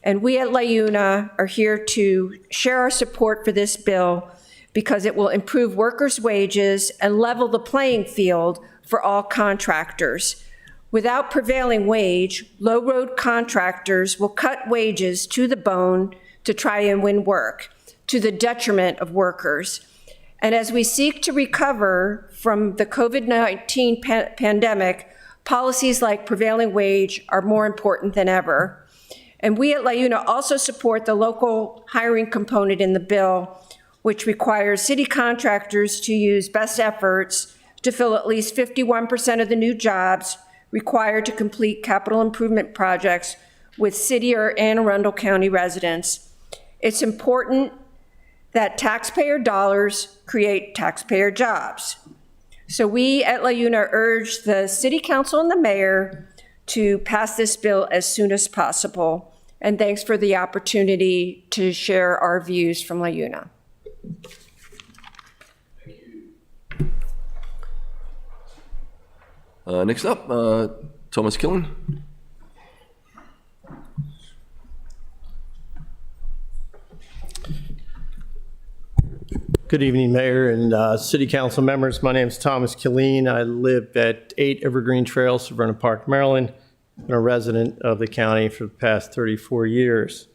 And we at LIUNA are here to share our support for this bill because it will improve workers' wages and level the playing field for all contractors. Without prevailing wage, low-road contractors will cut wages to the bone to try and win work, to the detriment of workers. And as we seek to recover from the COVID-19 pandemic, policies like prevailing wage are more important than ever. And we at LIUNA also support the local hiring component in the bill, which requires city contractors to use best efforts to fill at least 51% of the new jobs required to complete capital improvement projects with city or Anne Arundel County residents. It's important that taxpayer dollars create taxpayer jobs. So we at LIUNA urge the City Council and the Mayor to pass this bill as soon as possible. And thanks for the opportunity to share our views from LIUNA. Next up, Thomas Killeen. Good evening, Mayor and City Council members. My name is Thomas Killeen. I live at 8 Evergreen Trail, Severna Park, Maryland. I'm a resident of the county for the past 34 years.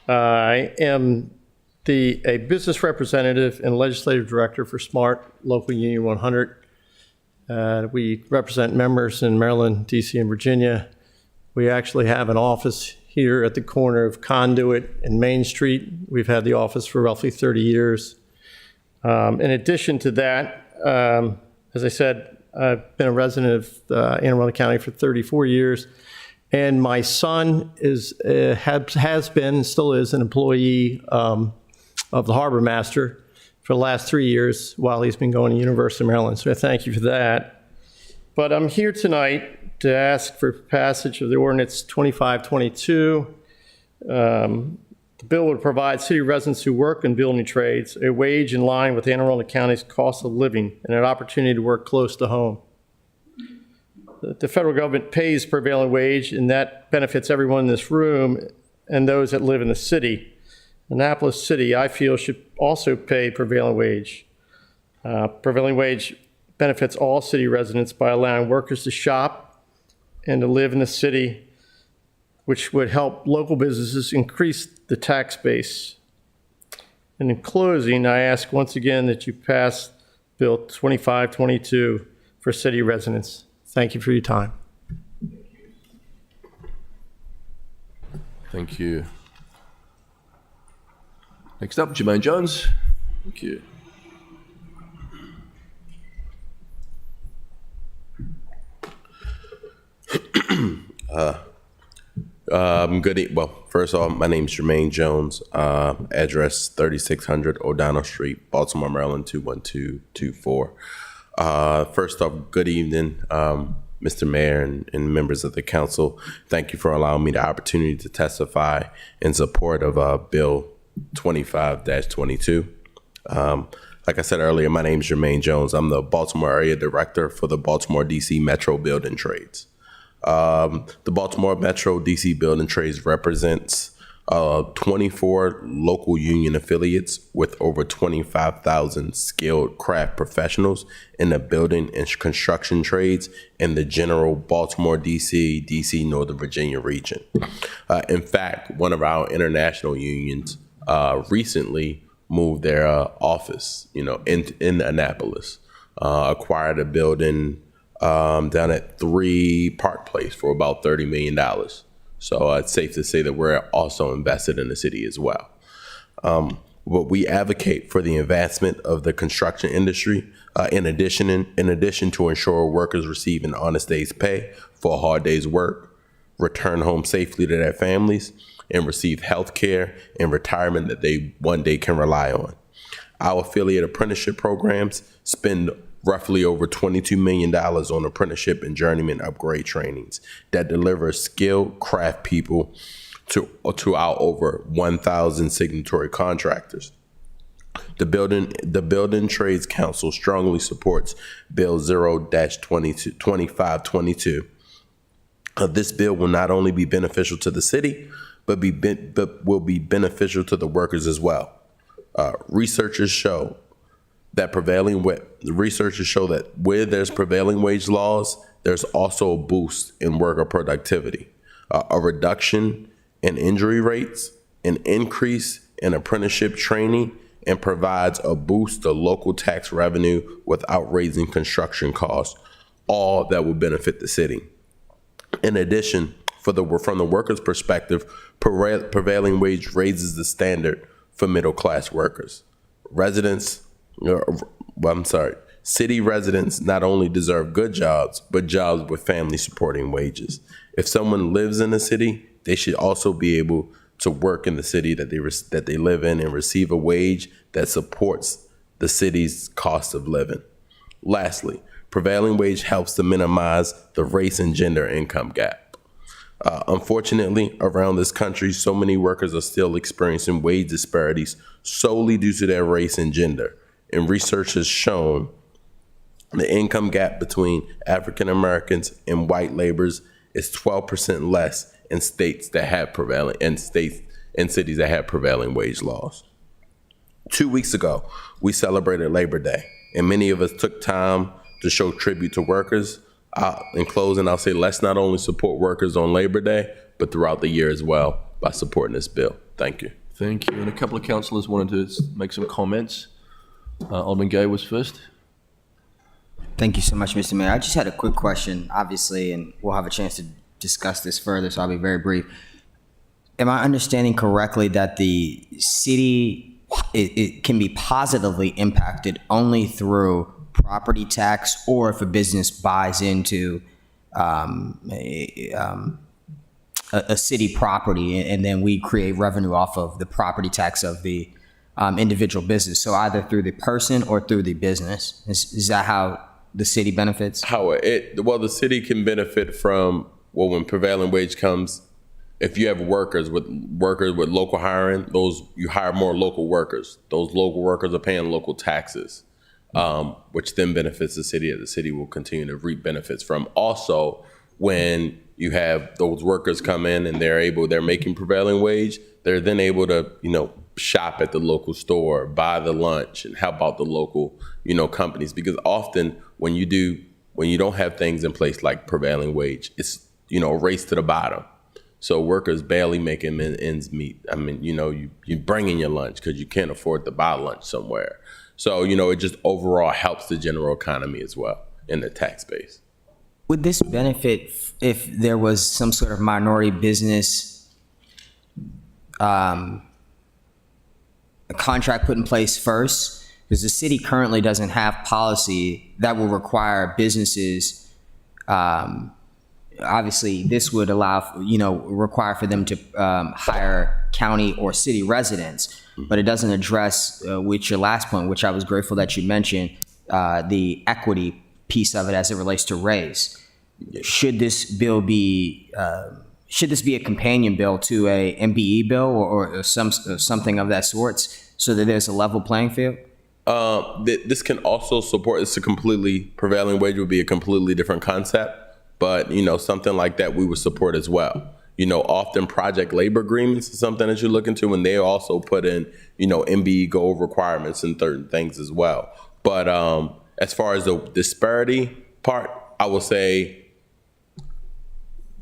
I am a business representative and legislative director for SMART Local Union 100. We represent members in Maryland, DC, and Virginia. We actually have an office here at the corner of Conduit and Main Street. We've had the office for roughly 30 years. In addition to that, as I said, I've been a resident of Anne Arundel County for 34 years, and my son has been and still is an employee of the Harbor Master for the last 3 years while he's been going to University of Maryland. So I thank you for that. But I'm here tonight to ask for passage of the ordinance 2522. The bill would provide city residents who work in building trades a wage in line with Anne Arundel County's cost of living and an opportunity to work close to home. The federal government pays prevailing wage, and that benefits everyone in this room and those that live in the city. Annapolis City, I feel, should also pay prevailing wage. Prevailing wage benefits all city residents by allowing workers to shop and to live in the city, which would help local businesses increase the tax base. And in closing, I ask once again that you pass Bill 2522 for city residents. Thank you for your time. Thank you. Next up, Jermaine Jones. Thank you. Well, first off, my name is Jermaine Jones, address 3600 O'Donnell Street, Baltimore, Maryland, 21224. First off, good evening, Mr. Mayor and members of the council. Thank you for allowing me the opportunity to testify in support of Bill 25-22. Like I said earlier, my name is Jermaine Jones. I'm the Baltimore area director for the Baltimore DC Metro Building Trades. The Baltimore Metro DC Building Trades represents 24 local union affiliates with over 25,000 skilled craft professionals in the building and construction trades in the general Baltimore, DC, Northern Virginia region. In fact, one of our international unions recently moved their office, in Annapolis, acquired a building down at 3 Park Place for about $30 million. So it's safe to say that we're also invested in the city as well. But we advocate for the advancement of the construction industry, in addition to ensure workers receive an honest day's pay for a hard day's work, return home safely to their families, and receive health care and retirement that they one day can rely on. Our affiliate apprenticeship programs spend roughly over $22 million on apprenticeship and journeyman upgrade trainings that deliver skilled craft people to our over 1,000 signatory contractors. The Building Trades Council strongly supports Bill 0-2522. This bill will not only be beneficial to the city, but will be beneficial to the workers as well. Researchers show that where there's prevailing wage laws, there's also a boost in worker productivity, a reduction in injury rates, an increase in apprenticeship training, and provides a boost to local tax revenue without raising construction costs, all that will benefit the city. In addition, from the workers' perspective, prevailing wage raises the standard for middle-class workers. City residents not only deserve good jobs, but jobs with family-supporting wages. If someone lives in a city, they should also be able to work in the city that they live in and receive a wage that supports the city's cost of living. Lastly, prevailing wage helps to minimize the race and gender income gap. Unfortunately, around this country, so many workers are still experiencing wage disparities solely due to their race and gender. And research has shown the income gap between African Americans and white laborers is 12% less in states that have cities that have prevailing wage laws. 2 weeks ago, we celebrated Labor Day, and many of us took time to show tribute to workers. In closing, I'll say let's not only support workers on Labor Day, but throughout the year as well by supporting this bill. Thank you. Thank you. And a couple of councillors wanted to make some comments. Alderman Gay was first. Thank you so much, Mr. Mayor. I just had a quick question, obviously, and we'll have a chance to discuss this further, so I'll be very brief. Am I understanding correctly that the city, it can be positively impacted only through property tax, or if a business buys into a city property and then we create revenue off of the property tax of the individual business? So either through the person or through the business. Is that how the city benefits? The city can benefit from, when prevailing wage comes, if you have workers with local hiring, you hire more local workers. Those local workers are paying local taxes, which then benefits the city, and the city will continue to reap benefits from. Also, when you have those workers come in and they're making prevailing wage, they're then able to, shop at the local store, buy the lunch, and help out the local, companies. Because often when you don't have things in place like prevailing wage, it's, a race to the bottom. So workers barely making ends meet. I mean, you bring in your lunch because you can't afford to buy lunch somewhere. So, it just overall helps the general economy as well in the tax base. Would this benefit if there was some sort of minority business a contract put in place first? Because the city currently doesn't have policy that will require businesses, obviously this would allow, require for them to hire county or city residents, but it doesn't address, which your last point, which I was grateful that you mentioned, the equity piece of it as it relates to race. Should this bill be, should this be a companion bill to a MBE bill or something of that sort, so that there's a level playing field? This can also support, prevailing wage would be a completely different concept, but, something like that we would support as well. Often project labor agreements is something that you look into, and they also put in, MBE goal requirements and certain things as well. But as far as the disparity part, I will say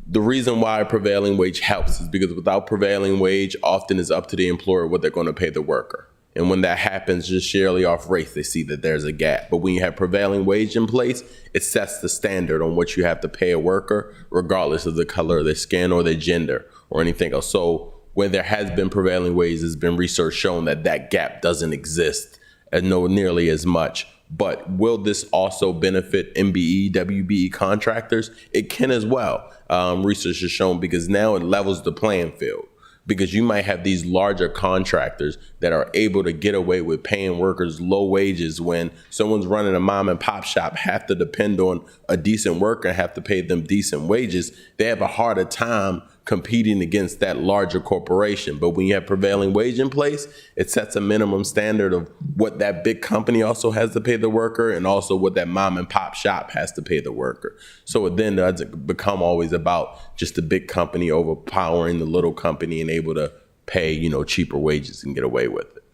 the reason why prevailing wage helps is because without prevailing wage, often it's up to the employer what they're going to pay the worker. And when that happens, just sheerly off race, they see that there's a gap. But when you have prevailing wage in place, it sets the standard on what you have to pay a worker, regardless of the color of their skin or their gender or anything else. So when there has been prevailing wage, there's been research showing that gap doesn't exist and nearly as much. But will this also benefit MBE, WBE contractors? It can as well. Research has shown, because now it levels the playing field. because you might have these larger contractors that are able to get away with paying workers low wages when someone's running a mom and pop shop, have to depend on a decent worker, have to pay them decent wages. They have a harder time competing against that larger corporation. But when you have prevailing wage in place, it sets a minimum standard of what that big company also has to pay the worker and also what that mom and pop shop has to pay the worker. So it then doesn't become always about just the big company overpowering the little company and able to pay, cheaper wages and get away with it.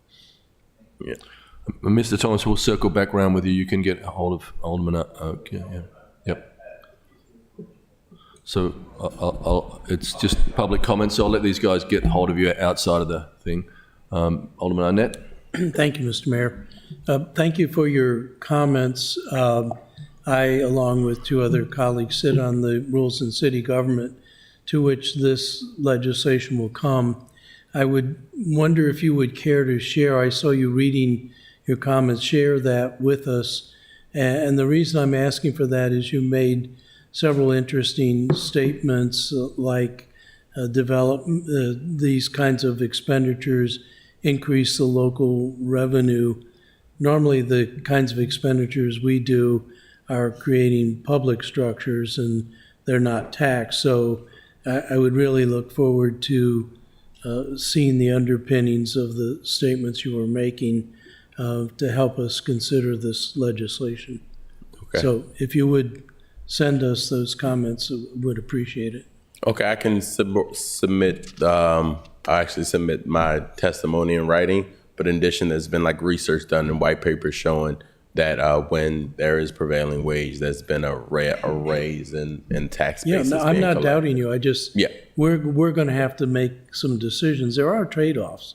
Yeah. Mr. Thomas, we'll circle back around with you. You can get a hold of Alderman. Okay, yeah. Yep. So it's just public comments, so I'll let these guys get hold of you outside of the thing. Alderman Arnett? Thank you, Mr. Mayor. Thank you for your comments. I, along with two other colleagues, sit on the Rules and City Government, to which this legislation will come. I would wonder if you would care to share, I saw you reading your comments, share that with us. And the reason I'm asking for that is you made several interesting statements like these kinds of expenditures increase the local revenue. Normally, the kinds of expenditures we do are creating public structures and they're not taxed. So I would really look forward to seeing the underpinnings of the statements you were making to help us consider this legislation. Okay. So if you would send us those comments, would appreciate it. Okay, I can submit, I actually submit my testimony in writing, but in addition, there's been like research done in white papers showing that when there is prevailing wage, there's been a raise in tax basis. Yeah, no, I'm not doubting you. I just, yeah, we're going to have to make some decisions. There are trade-offs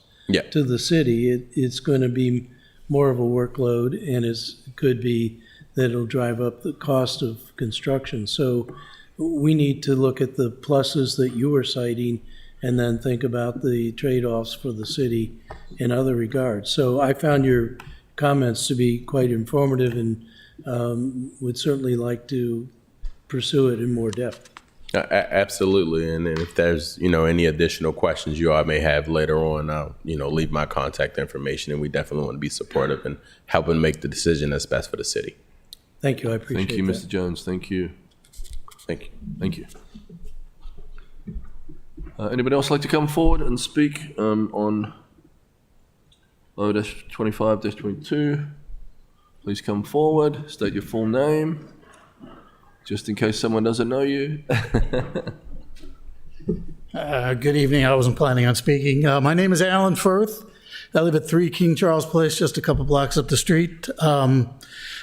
to the city. It's going to be more of a workload, and it could be that it'll drive up the cost of construction. So we need to look at the pluses that you were citing and then think about the trade-offs for the city in other regards. So I found your comments to be quite informative and would certainly like to pursue it in more depth. Absolutely. And if there's, any additional questions you all may have later on, I'll, leave my contact information, and we definitely want to be supportive and helping make the decision that's best for the city. Thank you. I appreciate it. Thank you, Mr. Jones. Thank you. Thank you. Thank you. Anybody else like to come forward and speak on O-25-22? Please come forward, state your full name, just in case someone doesn't know you. Good evening. I wasn't planning on speaking. My name is Alan Firth. I live at 3 King Charles Place, just a couple blocks up the street.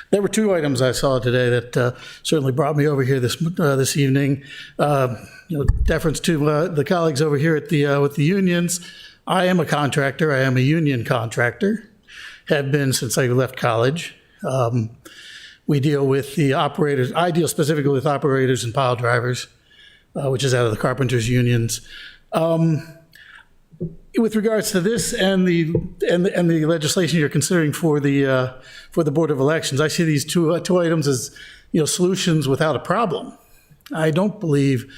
There were two items I saw today that certainly brought me over here this evening. Deference to the colleagues over here at with the unions. I am a contractor. I am a union contractor. Have been since I left college. We deal with the operators. I deal specifically with operators and pile drivers, which is out of the carpenters unions. With regards to this and the legislation you're considering for the Board of Elections, I see these two items as solutions without a problem. I don't believe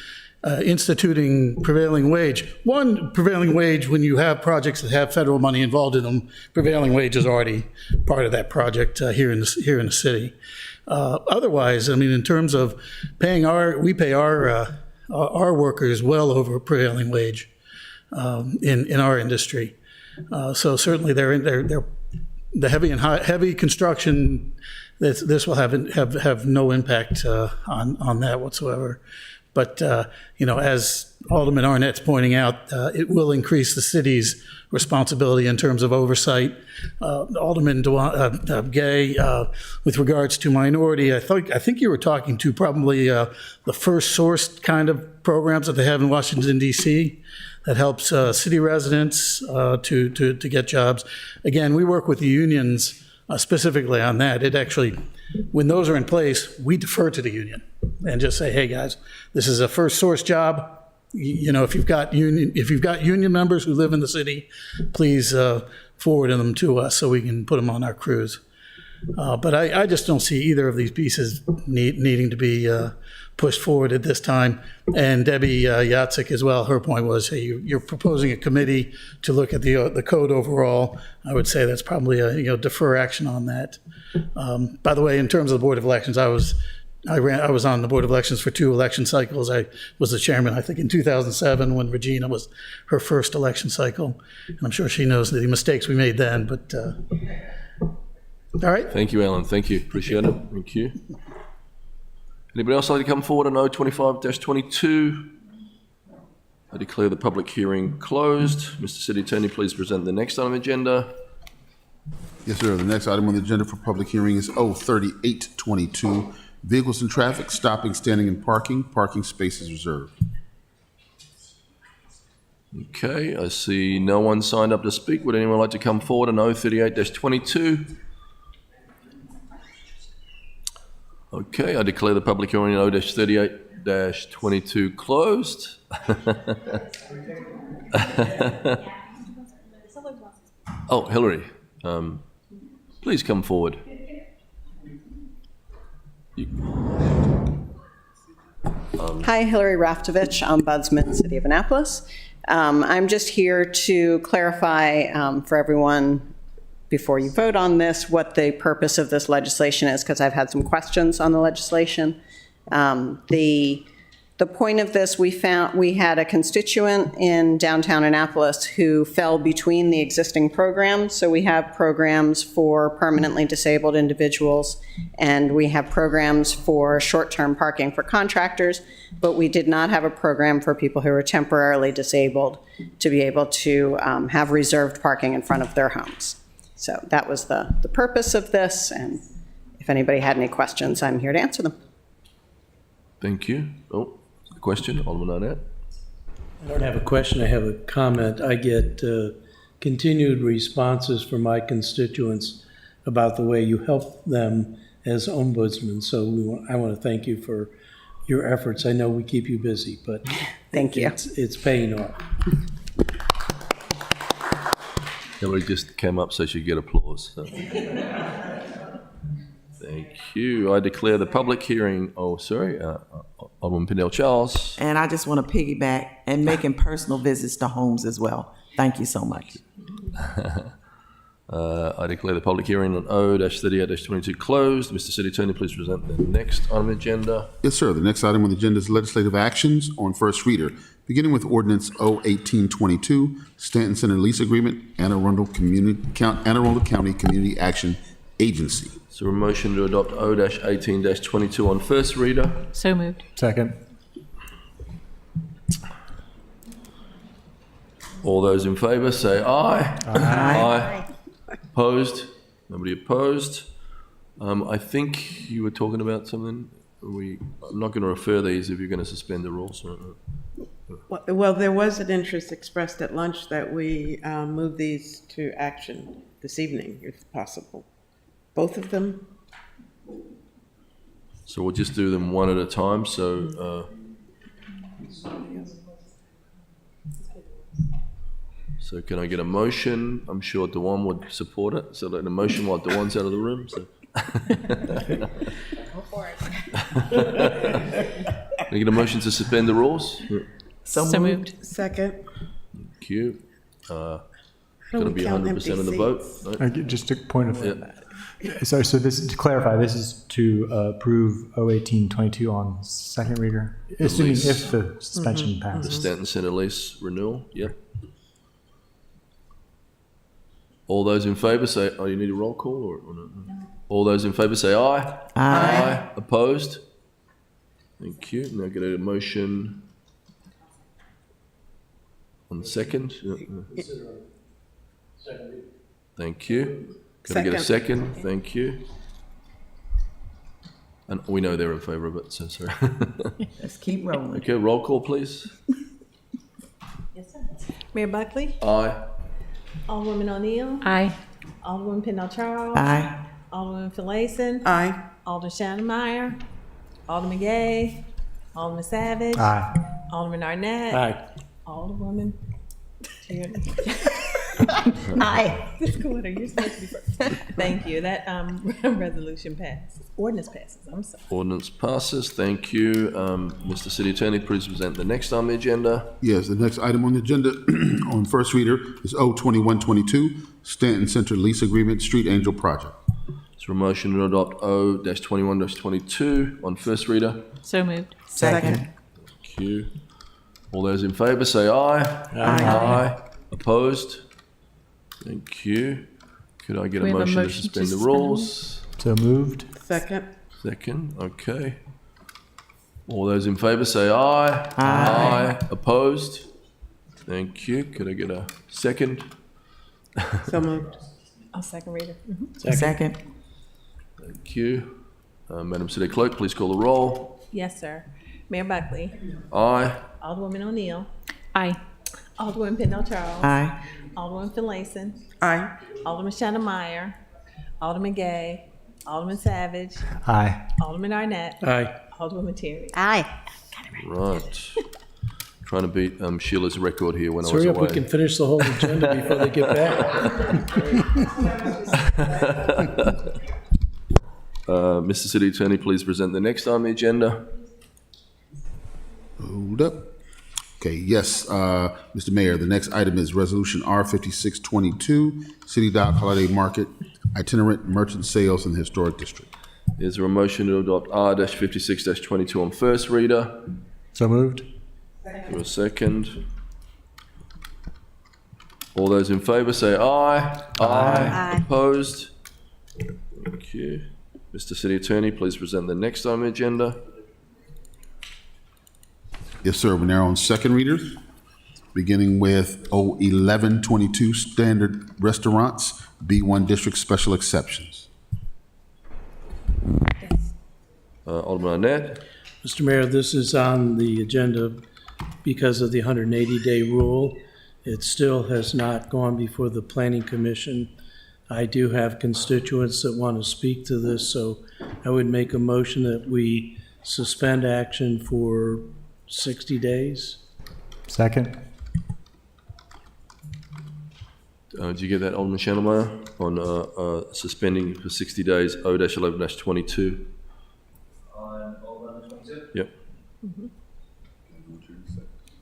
instituting prevailing wage. One, prevailing wage, when you have projects that have federal money involved in them, prevailing wage is already part of that project here in the city. Otherwise, I mean, in terms of paying we pay our workers well over prevailing wage in our industry. So certainly the heavy construction. This will have no impact on that whatsoever. But as Alderman Arnett's pointing out, it will increase the city's responsibility in terms of oversight. Alderman Gay, with regards to minority, I think you were talking to probably the first source kind of programs that they have in Washington, D.C. that helps city residents to get jobs. Again, we work with the unions specifically on that. It actually, when those are in place, we defer to the union and just say, hey guys, this is a first source job. If you've got union members who live in the city, please forward them to us so we can put them on our crews. But I just don't see either of these pieces needing to be pushed forward at this time. And Debbie Yatsik as well, her point was, hey, you're proposing a committee to look at the code overall. I would say that's probably defer action on that. By the way, in terms of the Board of Elections, I was on the Board of Elections for 2 election cycles. I was the chairman, I think, in 2007 when Regina was her first election cycle. And I'm sure she knows the mistakes we made then, but all right. Thank you, Alan. Thank you. Appreciate it. Thank you. Anybody else like to come forward on 025-22? I declare the public hearing closed. Mr. City Attorney, please present the next item on the agenda. Yes, sir. The next item on the agenda for public hearing is 03822. Vehicles and traffic, stopping, standing, and parking. Parking spaces reserved. Okay, I see no one signed up to speak. Would anyone like to come forward on 038-22? Okay, I declare the public hearing on 038-22 closed. Oh, Hillary, please come forward. Hi, Hillary Raftovich, Ombudsman, City of Annapolis. I'm just here to clarify for everyone before you vote on this what the purpose of this legislation is, because I've had some questions on the legislation. The point of this, we had a constituent in downtown Annapolis who fell between the existing programs. So we have programs for permanently disabled individuals, and we have programs for short-term parking for contractors, but we did not have a program for people who are temporarily disabled to be able to have reserved parking in front of their homes. So that was the purpose of this, and if anybody had any questions, I'm here to answer them. Thank you. Oh, a question, Alderman Arnett? I don't have a question, I have a comment. I get continued responses from my constituents about the way you help them as ombudsman. So I want to thank you for your efforts. I know we keep you busy, but thank you. It's paying off. Nobody just came up so she get applause. So. Thank you. I declare the public hearing. Oh, sorry, Alderman Pindell Charles. And I just want to piggyback and making personal visits to homes as well. Thank you so much. I declare the public hearing on 0-38-22 closed. Mr. City Attorney, please present the next item on the agenda. Yes, sir. The next item on the agenda is legislative actions on first reader, beginning with ordinance 01822, Stanton Center Lease Agreement, Anne Arundel County Community Action Agency. So a motion to adopt 0-18-22 on first reader. So moved. Second. All those in favour say aye. Aye. Opposed? Nobody opposed. I think you were talking about something. I'm not going to refer these if you're going to suspend the rules. Well, there was an interest expressed at lunch that we move these to action this evening, if possible. Both of them? So we'll just do them one at a time. So can I get a motion? I'm sure Dewan would support it. So let a motion while Dewan's out of the room. So. Go for it. Can I get a motion to suspend the rules? So moved. Second. Thank you. Going to be 100% of the vote. Right? Just a point of So this, to clarify, this is to approve 01822 on second reader, assuming if the suspension passes. The Stanton Center lease renewal. Yep. All those in favour say, you need a roll call or no? All those in favour say aye. Aye. Opposed? Thank you. Now get a motion on the second. Thank you. Can I get a second? Thank you. And we know they're in favour of it, so sorry. Let's keep rolling. Okay, roll call, please. Yes, sir. Mayor Buckley? Aye. Alderwoman O'Neill? Aye. Alderwoman Pindell Charles? Aye. Alderwoman Finlayson? Aye. Alderman Shannon Meyer? Alderman Gay? Alderman Savage? Aye. Alderman Arnett? Aye. Alderwoman Tierney? Aye. Ms. Kohler, you're supposed to be first. Thank you. That resolution passed. Ordinance passes, I'm sorry. Ordinance passes. Thank you. Mr. City Attorney, please present the next on the agenda. Yes, the next item on the agenda on first reader is O-2122, Stanton Center Lease Agreement, Street Angel Project. Is there a motion to adopt O-21-22 on first reader? So moved. Second. Thank you. All those in favor say aye. Aye. Opposed? Thank you. Could I get a we have a motion to motion to suspend the suspend? rules? So moved. Second. Second, okay. All those in favor say aye. Aye. Opposed? Thank you. Could I get a second? So moved. I'll second reader. Second. Thank you. Madam City Clerk, please call the roll. Yes, sir. Mayor Buckley. Aye. Alderwoman O'Neill. Aye. Alderwoman Pendle Charles. Aye. Alderwoman Finlayson. Aye. Alderman Shannon Meyer. Alderman Gay. Alderman Savage. Aye. Alderman Arnett. Aye. Alderwoman Terry. Aye. Right. Trying to beat Sheila's record here when I was Hurry away. up, we can finish the whole agenda before they get back. Mr. City Attorney, please present the next on the agenda. Hold up. Okay, yes, Mr. Mayor, the next item is Resolution R-5622, City Dock Holiday Market, Itinerant Merchant Sales in the Historic District. Is there a motion to adopt R-56-22 on first reader? So moved. For a second. All those in favor say aye. Aye. Opposed? Thank you. Mr. City Attorney, please present the next on the agenda. Yes, sir, we're now on second readers, beginning with O-1122, Standard Restaurants, B1 District Special Exceptions. Alderman Arnett. Mr. Mayor, this is on the agenda because of the 180-day rule. It still has not gone before the Planning Commission. I do have constituents that want to speak to this, so I would make a motion that we suspend action for 60 days. Second. Did you get that, Alderman Schnellmeyer, on suspending for 60 days O-11-22? On 11-22? Yep.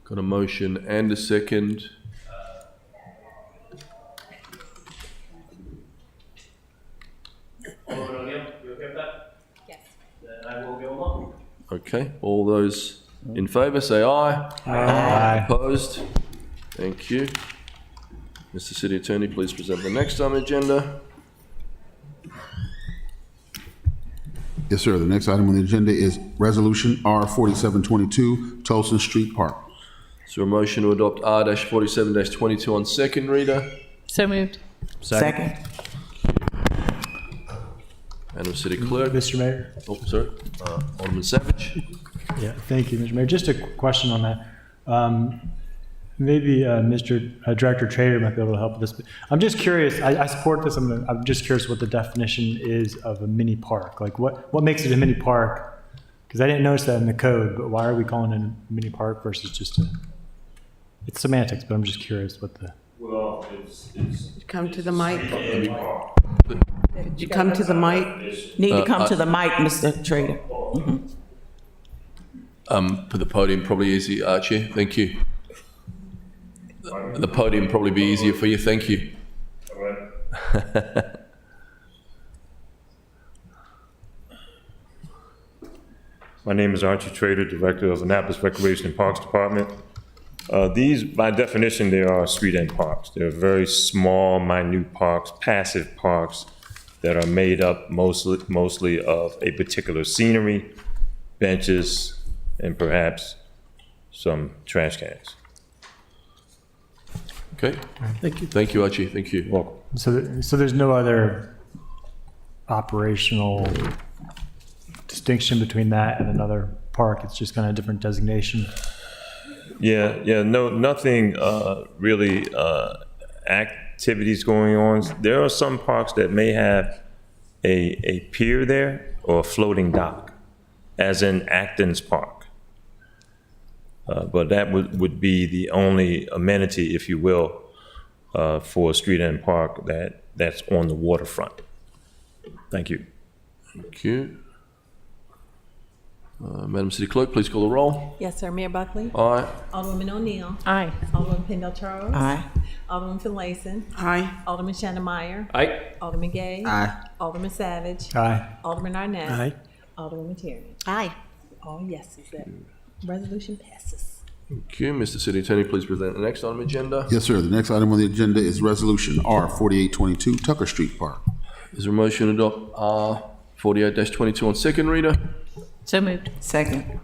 Got a motion and a second. Alderman O'Neill, you okay with that? Yes. Then I will go along. Okay, all those in favor say aye. Aye. Opposed? Thank you. Mr. City Attorney, please present the next on the agenda. Yes, sir, the next item on the agenda is Resolution R-4722, Tolson Street Park. Is there a motion to adopt R-47-22 on second reader? So moved. Second. Madam City Clerk. Mr. Mayor. Oh, sorry. Alderman Savage. Yeah, thank you, Mr. Mayor. Just a question on that. Maybe Mr. Director Trader might be able to help with this. I'm just curious. I support this. I'm just curious what the definition is of a mini park. Like, what makes it a mini park? Because I didn't notice that in the code. But why are we calling it a mini park versus just a? It's semantics, but I'm just curious what the. Well, it's Come to the mic. Could you come to the mic? Need to come to the mic, Mr. Trader. For the podium, probably easy, Archie. Thank you. The podium probably be easier for you. Thank you. all right. My name is Archie Trader, Director of Annapolis Recreation and Parks Department. These, by definition, they are street-end parks. They're very small, minute parks, passive parks that are made up mostly of a particular scenery, benches, and perhaps some trash cans. Okay. Thank you. Thank you, Archie. Thank you. Welcome. So there's no other operational distinction between that and another park. It's just kind of a different designation. Yeah, no, nothing really activities going on. There are some parks that may have a pier there or a floating dock, as in Acton's Park. But that would be the only amenity, if you will, for a street-end park that's on the waterfront. Thank you. Thank you. Madam City Clerk, please call the roll. Yes, sir. Mayor Buckley? Aye. Alderwoman O'Neill? Aye. Alderman Pendle Charles? Aye. Alderman Finlayson? Aye. Alderman Shannon Meyer? Aye. Alderman Gay? Aye. Alderman Savage? Aye. Alderman Arnett? Aye. Alderwoman Tierney? Aye. All yeses. That resolution passes. Thank you. Mr. City Attorney, please present the next item agenda. Yes, sir. The next item on the agenda is Resolution R 4822, Tucker Street Park. Is there a motion to adopt R 48-22 on second reader? So moved. Second.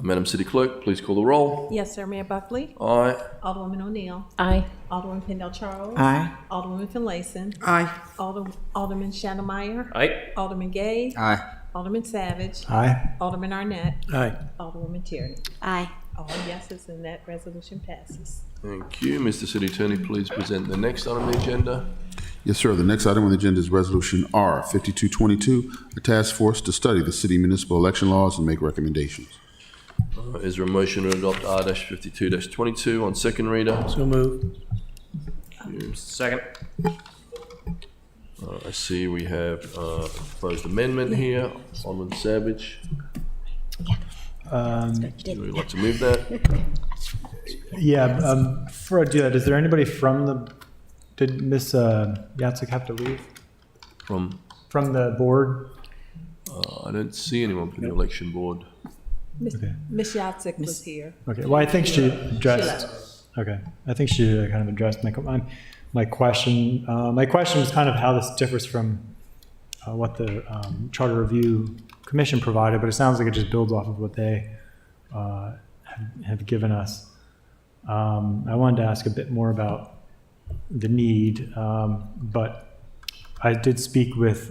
Madam City Clerk, please call the roll. Yes, sir. Mayor Buckley? Aye. Alderwoman O'Neill? Aye. Alderman Pendle Charles? Aye. Alderwoman Finlayson? Aye. Alderman Shannon Meyer? Aye. Alderman Gay? Aye. Alderman Savage? Aye. Alderman Arnett? Aye. Alderwoman Tierney? Aye. All yeses, and that resolution passes. Thank you. Mr. City Attorney, please present the next item on the agenda. Yes, sir. The next item on the agenda is Resolution R 5222, a task force to study the city municipal election laws and make recommendations. Is there a motion to adopt R-52-22 on second reader? So moved. Second. I see we have a proposed amendment here. Alderman Savage. Would you like to move that? Yeah, before I do that, is there anybody from the, did Ms. Yatsik have to leave? From the board? I don't see anyone from the election board. Ms. Yatsik was here. Okay, well, I think she addressed, She okay, I think she kind of addressed my question. My question was kind of how this differs from what the Charter Review Commission provided, but it sounds like it just builds off of what they have given us. I wanted to ask a bit more about the need, but I did speak with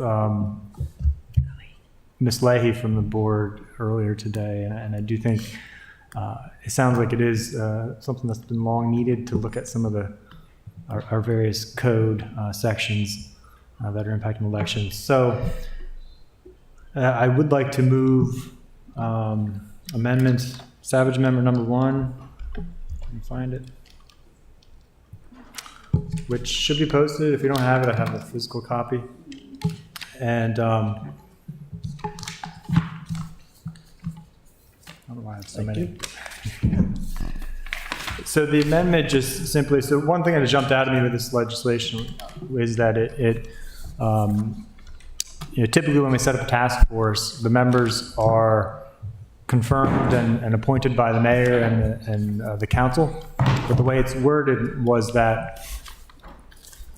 Ms. Leahy from the board earlier today, and I do think it sounds like it is something that's been long needed to look at some of our various code sections that are impacting elections. So I would like to move amendment, Savage Amendment number 1. Let me find it. Which should be posted. If you don't have it, I have a physical copy. And I don't know why I have so many. So the amendment just simply, so one thing that jumped out at me with this legislation is that it typically when we set up a task force, the members are confirmed and appointed by the mayor and the council. But the way it's worded was that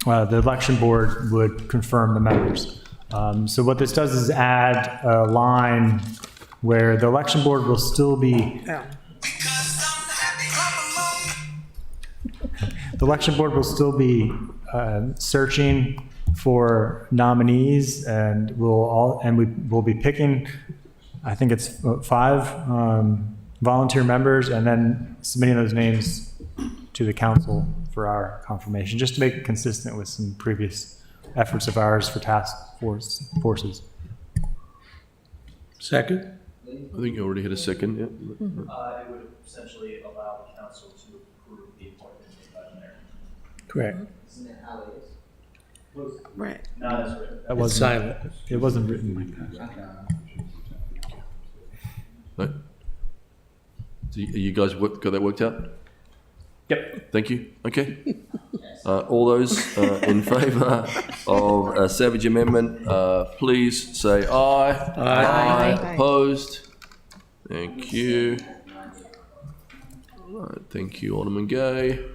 the election board would confirm the members. So what this does is add a line where the election board will still be searching for nominees, and we will be picking, I think it's 5 volunteer members, and then submitting those names to the council for our confirmation, just to make it consistent with some previous efforts of ours for task forces. Second? I think you already had a second, yeah. It would essentially allow the council to approve the appointment made by the mayor. Correct. Isn't that how it is? Right. Not as written. That wasn't silent. It wasn't written like that. Right. So you guys got that worked out? Yep. Thank you. Okay. All those in favour of Savage Amendment, please say aye. Aye. Opposed? Thank you. All right, thank you, Alderman Gay.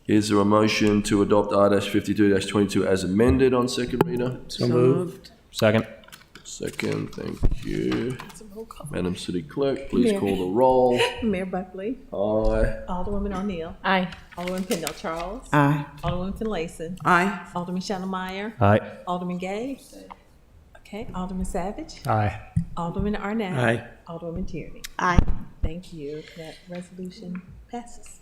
Is there a motion to adopt R-52-22 as amended on second reader? So moved. Second. Second, thank you. Madam City Clerk, please call the roll. Mayor Buckley? Aye. Alderwoman O'Neill? Aye. Alderman Pendle Charles? Aye. Alderman Finlayson? Aye. Alderman Shannon Meyer? Aye. Alderman Gay? Okay, Alderman Savage? Aye. Alderman Arnett? Aye. Alderwoman Tierney? Aye. Thank you. That resolution passes.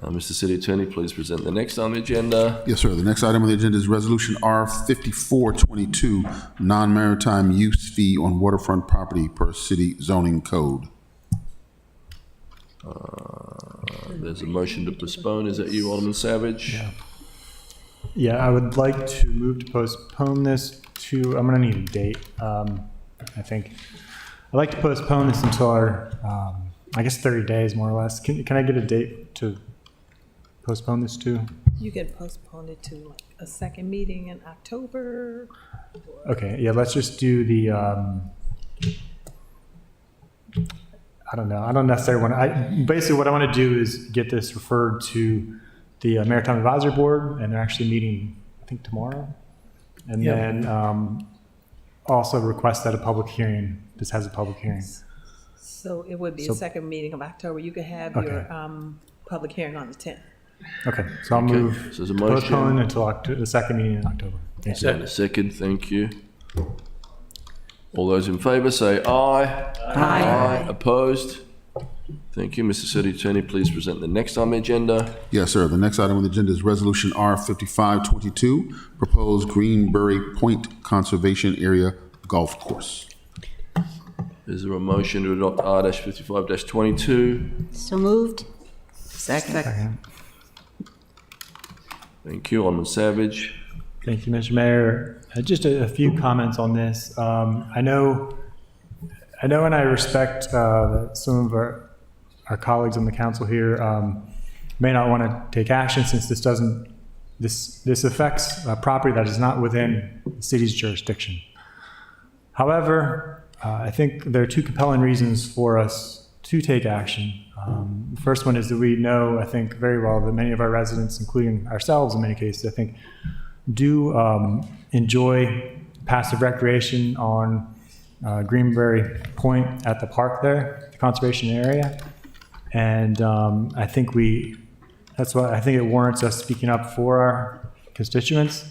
Mr. City Attorney, please present the next on the agenda. Yes, sir. The next item on the agenda is Resolution R 5422, non-maritime use fee on waterfront property per city zoning code. There's a motion to postpone. Is that you, Alderman Savage? Yeah, I would like to move to postpone this to, I'm going to need a date, I think. I'd like to postpone this until our, I guess 30 days more or less. Can I get a date to postpone this to? You can postpone it to like a second meeting in October. Okay, yeah, let's just do the, I don't know. I don't necessarily want to, basically what I want to do is get this referred to the Maritime Advisory Board, and they're actually meeting, I think, tomorrow. And then also request that a public hearing, this has a public hearing. So it would be a second meeting of October. You could have your public hearing on the 10th. Okay, so I'll move So there's a motion. postpone until the second meeting in October. Thank you. And a second, thank you. All those in favour say aye. Aye. Opposed? Thank you. Mr. City Attorney, please present the next on the agenda. Yes, sir. The next item on the agenda is Resolution R5522, proposed Greenberry Point Conservation Area Golf Course. Is there a motion to adopt R-55-22? So moved. Second. Thank you. Alderman Savage. Thank you, Mr. Mayor. Just a few comments on this. I know and I respect some of our colleagues on the council here may not want to take action since this affects a property that is not within the city's jurisdiction. However, I think there are two compelling reasons for us to take action. The first one is that we know, I think, very well that many of our residents, including ourselves in many cases, I think, do enjoy passive recreation on Greenberry Point at the park there, the conservation area. And I think that's why I think it warrants us speaking up for our constituents.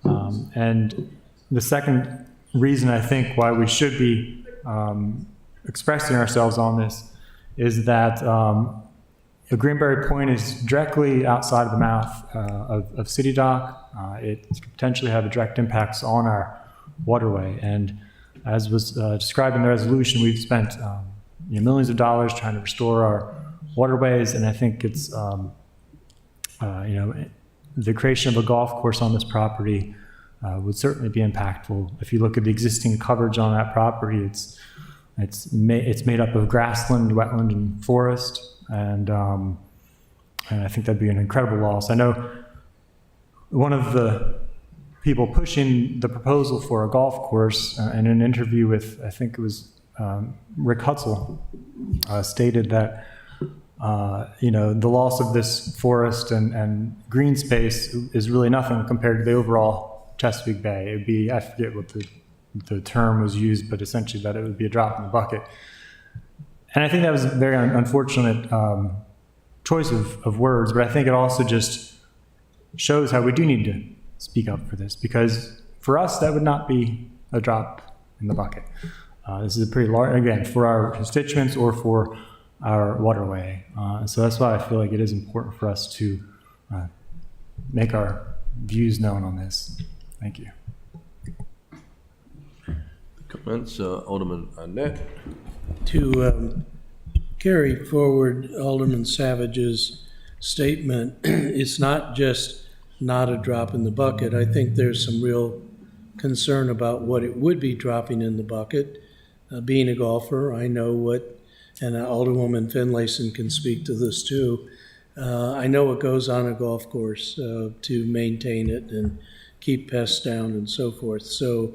And the second reason I think why we should be expressing ourselves on this is that Greenberry Point is directly outside of the mouth of City Dock. It could potentially have a direct impacts on our waterway. And as was described in the resolution, we've spent millions of dollars trying to restore our waterways, and I think it's the creation of a golf course on this property would certainly be impactful. If you look at the existing coverage on that property, it's made up of grassland, wetland, and forest, and I think that'd be an incredible loss. I know one of the people pushing the proposal for a golf course in an interview with, I think it was Rick Hutzel, stated that the loss of this forest and green space is really nothing compared to the overall Chesapeake Bay. It'd be, I forget what the term was used, but essentially that it would be a drop in the bucket. And I think that was a very unfortunate choice of words, but I think it also just shows how we do need to speak up for this, because for us, that would not be a drop in the bucket. This is a pretty large, again, for our constituents or for our waterway. So that's why I feel like it is important for us to make our views known on this. Thank you. Comments, Alderman Annette. To carry forward Alderman Savage's statement, it's not just not a drop in the bucket. I think there's some real concern about what it would be dropping in the bucket. Being a golfer, I know what, and Alderwoman Finlayson can speak to this too. I know what goes on a golf course to maintain it and keep pests down and so forth. So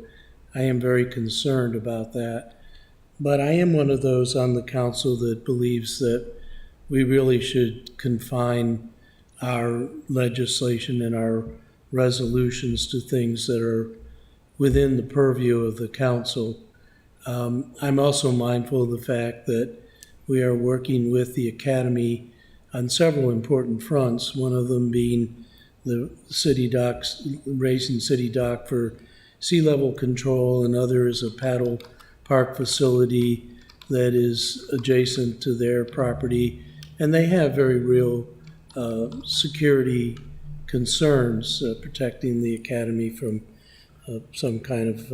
I am very concerned about that. But I am one of those on the council that believes that we really should confine our legislation and our resolutions to things that are within the purview of the council. I'm also mindful of the fact that we are working with the Academy on several important fronts, one of them being the city docks, raising city dock for sea level control, and other is a paddle park facility that is adjacent to their property, and they have very real security concerns protecting the Academy from some kind of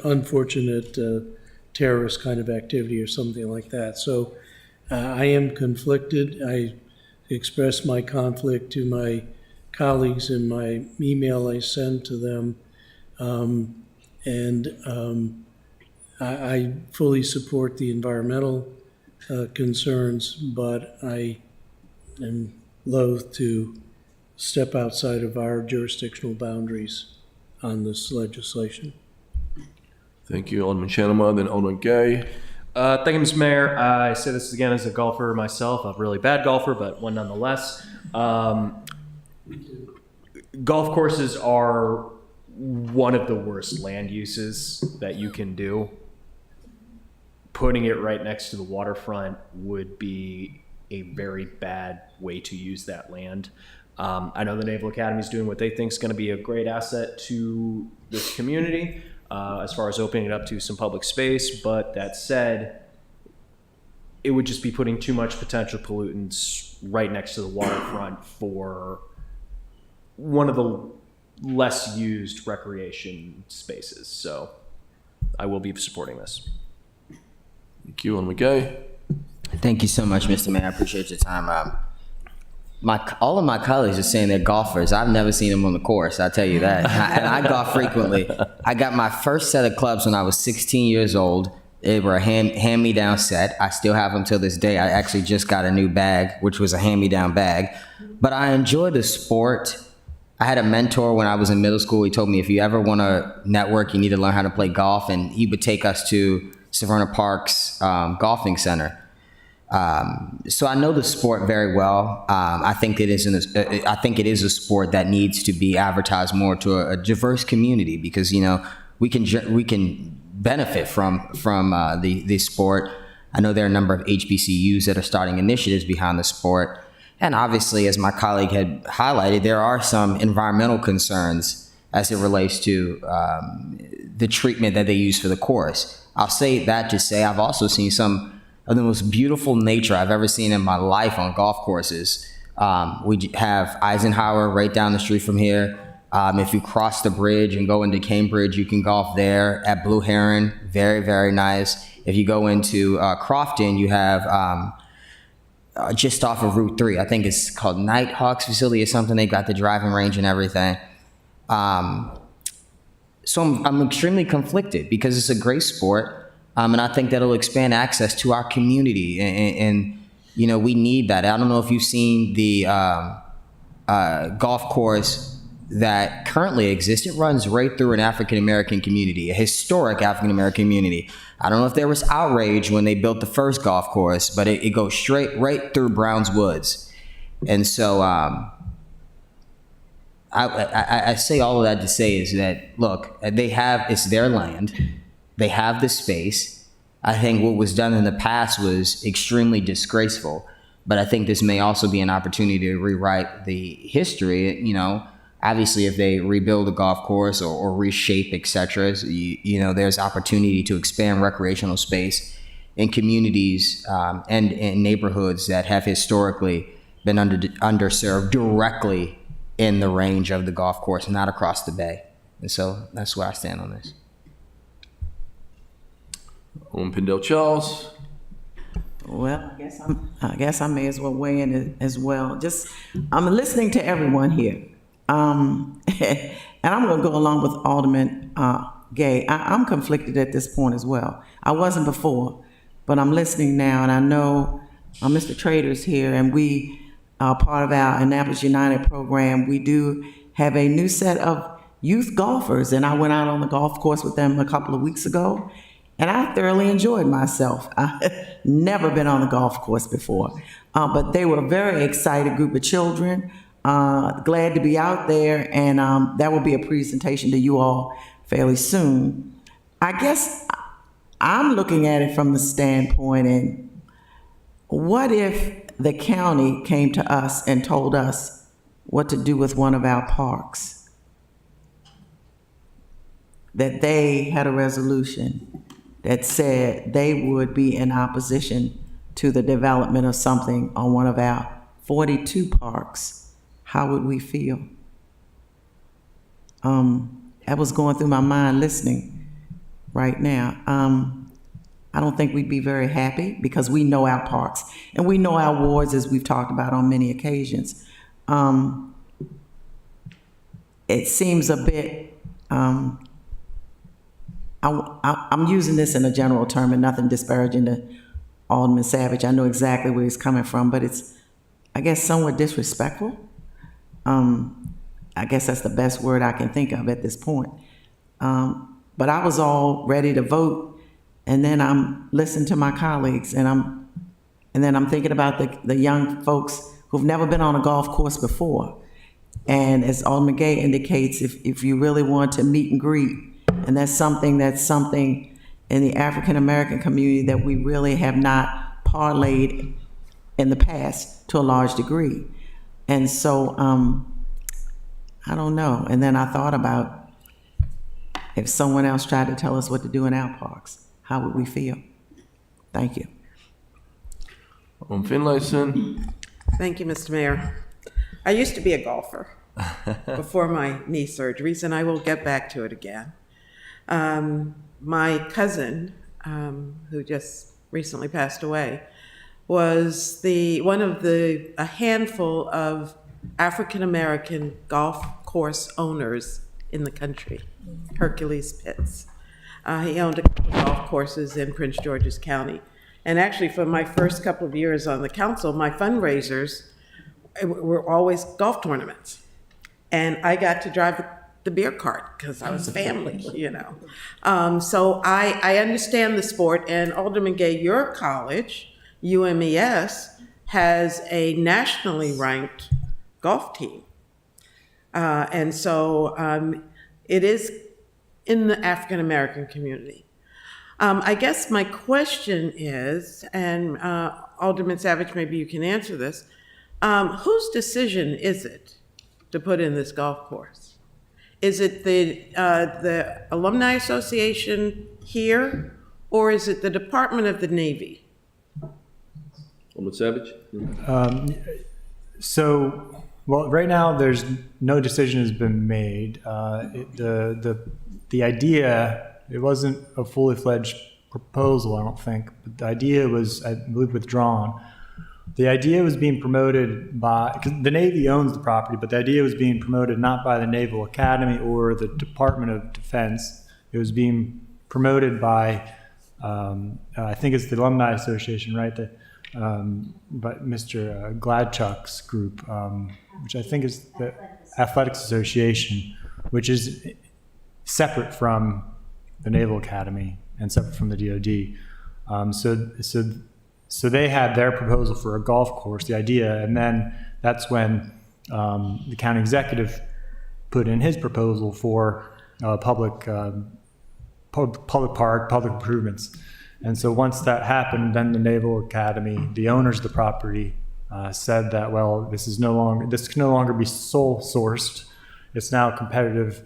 unfortunate terrorist kind of activity or something like that. So I am conflicted. I expressed my conflict to my colleagues in my email I sent to them. I fully support the environmental concerns, but I am loath to step outside of our jurisdictional boundaries on this legislation. Thank you, Alderman Channelmeyer, then Alderman Gay. Thank you, Mr. Mayor. I say this again as a golfer myself, a really bad golfer, but one nonetheless. Golf courses are one of the worst land uses that you can do. Putting it right next to the waterfront would be a very bad way to use that land. I know the Naval Academy is doing what they think is going to be a great asset to this community as far as opening it up to some public space. But that said, it would just be putting too much potential pollutants right next to the waterfront for one of the less used recreation spaces. So I will be supporting this. Thank you, Alderman Gay. Thank you so much, Mr. Mayor. I appreciate your time. All of my colleagues are saying they're golfers. I've never seen them on the course, I'll tell you that. And I golf frequently. I got my first set of clubs when I was 16 years old. They were a hand-me-down set. I still have them till this day. I actually just got a new bag, which was a hand-me-down bag. But I enjoy the sport. I had a mentor when I was in middle school. He told me if you ever want to network, you need to learn how to play golf. And he would take us to Severna Park's golfing center. So I know the sport very well. I think it is a sport that needs to be advertised more to a diverse community because we can benefit from the sport. I know there are a number of HBCUs that are starting initiatives behind the sport. And obviously, as my colleague had highlighted, there are some environmental concerns as it relates to the treatment that they use for the course. I'll say that to say I've also seen some of the most beautiful nature I've ever seen in my life on golf courses. We have Eisenhower right down the street from here. If you cross the bridge and go into Cambridge, you can golf there at Blue Heron. Very, very nice. If you go into Crofton, you have just off of Route 3. I think it's called Nighthawks facility or something. They've got the driving range and everything. So I'm extremely conflicted because it's a great sport. And I think that'll expand access to our community. And we need that. I don't know if you've seen the golf course that currently exists. It runs right through an African-American community, a historic African-American community. I don't know if there was outrage when they built the first golf course, but it goes straight right through Browns Woods. And so I say all of that to say is that, look, it's their land. They have the space. I think what was done in the past was extremely disgraceful, but I think this may also be an opportunity to rewrite the history. Obviously, if they rebuild the golf course or reshape, et cetera, there's opportunity to expand recreational space in communities and in neighborhoods that have historically been underserved directly in the range of the golf course, not across the bay. And so that's where I stand on this. Pindell Charles. Well, I guess I may as well weigh in as well. I'm listening to everyone here. And I'm going to go along with Alderman Gay. I'm conflicted at this point as well. I wasn't before, but I'm listening now, and I know Mr. Trader's here, and we are part of our Annapolis United program. We do have a new set of youth golfers, and I went out on the golf course with them a couple of weeks ago, and I thoroughly enjoyed myself. I've never been on a golf course before, but they were a very excited group of children. Glad to be out there, and that will be a presentation to you all fairly soon. I guess I'm looking at it from the standpoint, and what if the county came to us and told us what to do with one of our parks? That they had a resolution that said they would be in opposition to the development of something on one of our 42 parks. How would we feel? That was going through my mind listening right now. I don't think we'd be very happy because we know our parks and we know our wards, as we've talked about on many occasions. It seems a bit, I'm using this in a general term and nothing disparaging to Alderman Savage. I know exactly where he's coming from, but it's, I guess, somewhat disrespectful. I guess that's the best word I can think of at this point. But I was all ready to vote, and then I'm listening to my colleagues, and then I'm thinking about the young folks who've never been on a golf course before. And as Alderman Gay indicates, if you really want to meet and greet, and that's something in the African American community that we really have not parlayed in the past to a large degree. And so, I don't know. And then I thought about if someone else tried to tell us what to do in our parks, how would we feel? Thank you. Finlayson. Thank you, Mr. Mayor. I used to be a golfer before my knee surgeries, and I will get back to it again. My cousin, who just recently passed away, was one of a handful of African-American golf course owners in the country, Hercules Pitts. He owned a couple of golf courses in Prince George's County. And actually, for my first couple of years on the council, my fundraisers were always golf tournaments. And I got to drive the beer cart because I was family, you know. So I understand the sport. And Alderman Gay, your college, UMES, has a nationally ranked golf team. And so it is in the African American community. I guess my question is, and Alderman Savage, maybe you can answer this, whose decision is it to put in this golf course? Is it the Alumni Association here, or is it the Department of the Navy? Alderman Savage? Well, right now, there's no decision has been made. The idea, it wasn't a fully fledged proposal, I don't think, but the idea was, I believe, withdrawn. The idea was being promoted by, because the Navy owns the property, but the idea was being promoted not by the Naval Academy or the Department of Defense. It was being promoted by, I think it's the Alumni Association, right? But Mr. Gladchuck's group, which I think is the Athletics Association, which is separate from the Naval Academy and separate from the DoD. So they had their proposal for a golf course, the idea, and then that's when the county executive put in his proposal for public park, public improvements. And so once that happened, then the Naval Academy, the owners of the property, said that, well, this can no longer be sole sourced. It's now a competitive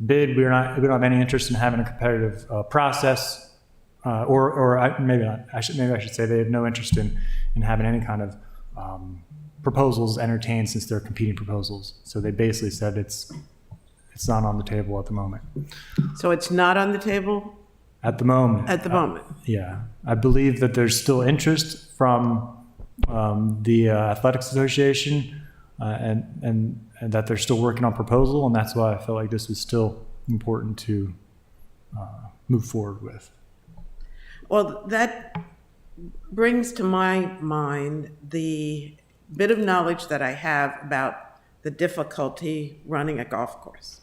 bid. We don't have any interest in having a competitive process. Maybe not. I should say they have no interest in having any kind of proposals entertained since they're competing proposals. So they basically said it's not on the table at the moment. So it's not on the table? At the moment. At the moment. Yeah. I believe that there's still interest from the Athletics Association and that they're still working on proposal, and that's why I felt like this was still important to move forward with. Well, that brings to my mind the bit of knowledge that I have about the difficulty running a golf course.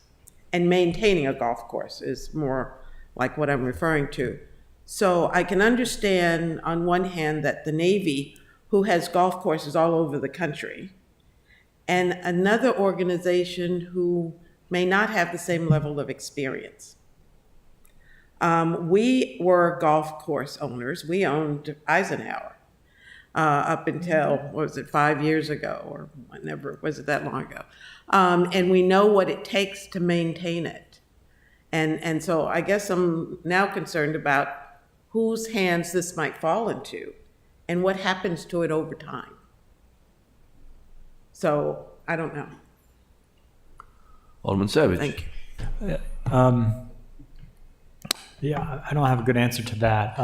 And maintaining a golf course is more like what I'm referring to. So I can understand on one hand that the Navy, who has golf courses all over the country, and another organization who may not have the same level of experience. We were golf course owners. We owned Eisenhower up until, what was it, 5 years ago, or whenever, was it that long ago? And we know what it takes to maintain it. And so I guess I'm now concerned about whose hands this might fall into and what happens to it over time. So I don't know. Alderman Savage. Thank you. Yeah, I don't have a good answer to that.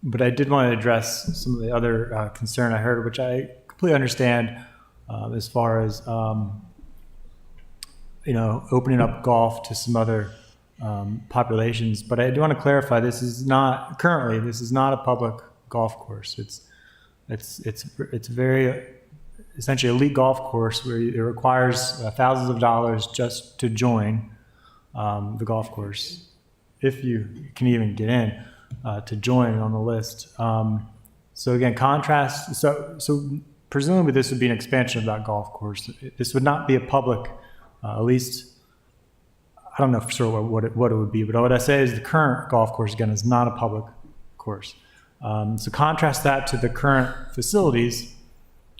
But I did want to address some of the other concern I heard, which I completely understand as far as, opening up golf to some other populations. But I do want to clarify, this is not a public golf course. It's very essentially elite golf course where it requires thousands of dollars just to join the golf course, if you can even get in to join on the list. So again, contrast. So presumably this would be an expansion of that golf course. This would not be a public, at least. I don't know for sure what it would be, but what I say is the current golf course again is not a public course. So contrast that to the current facilities,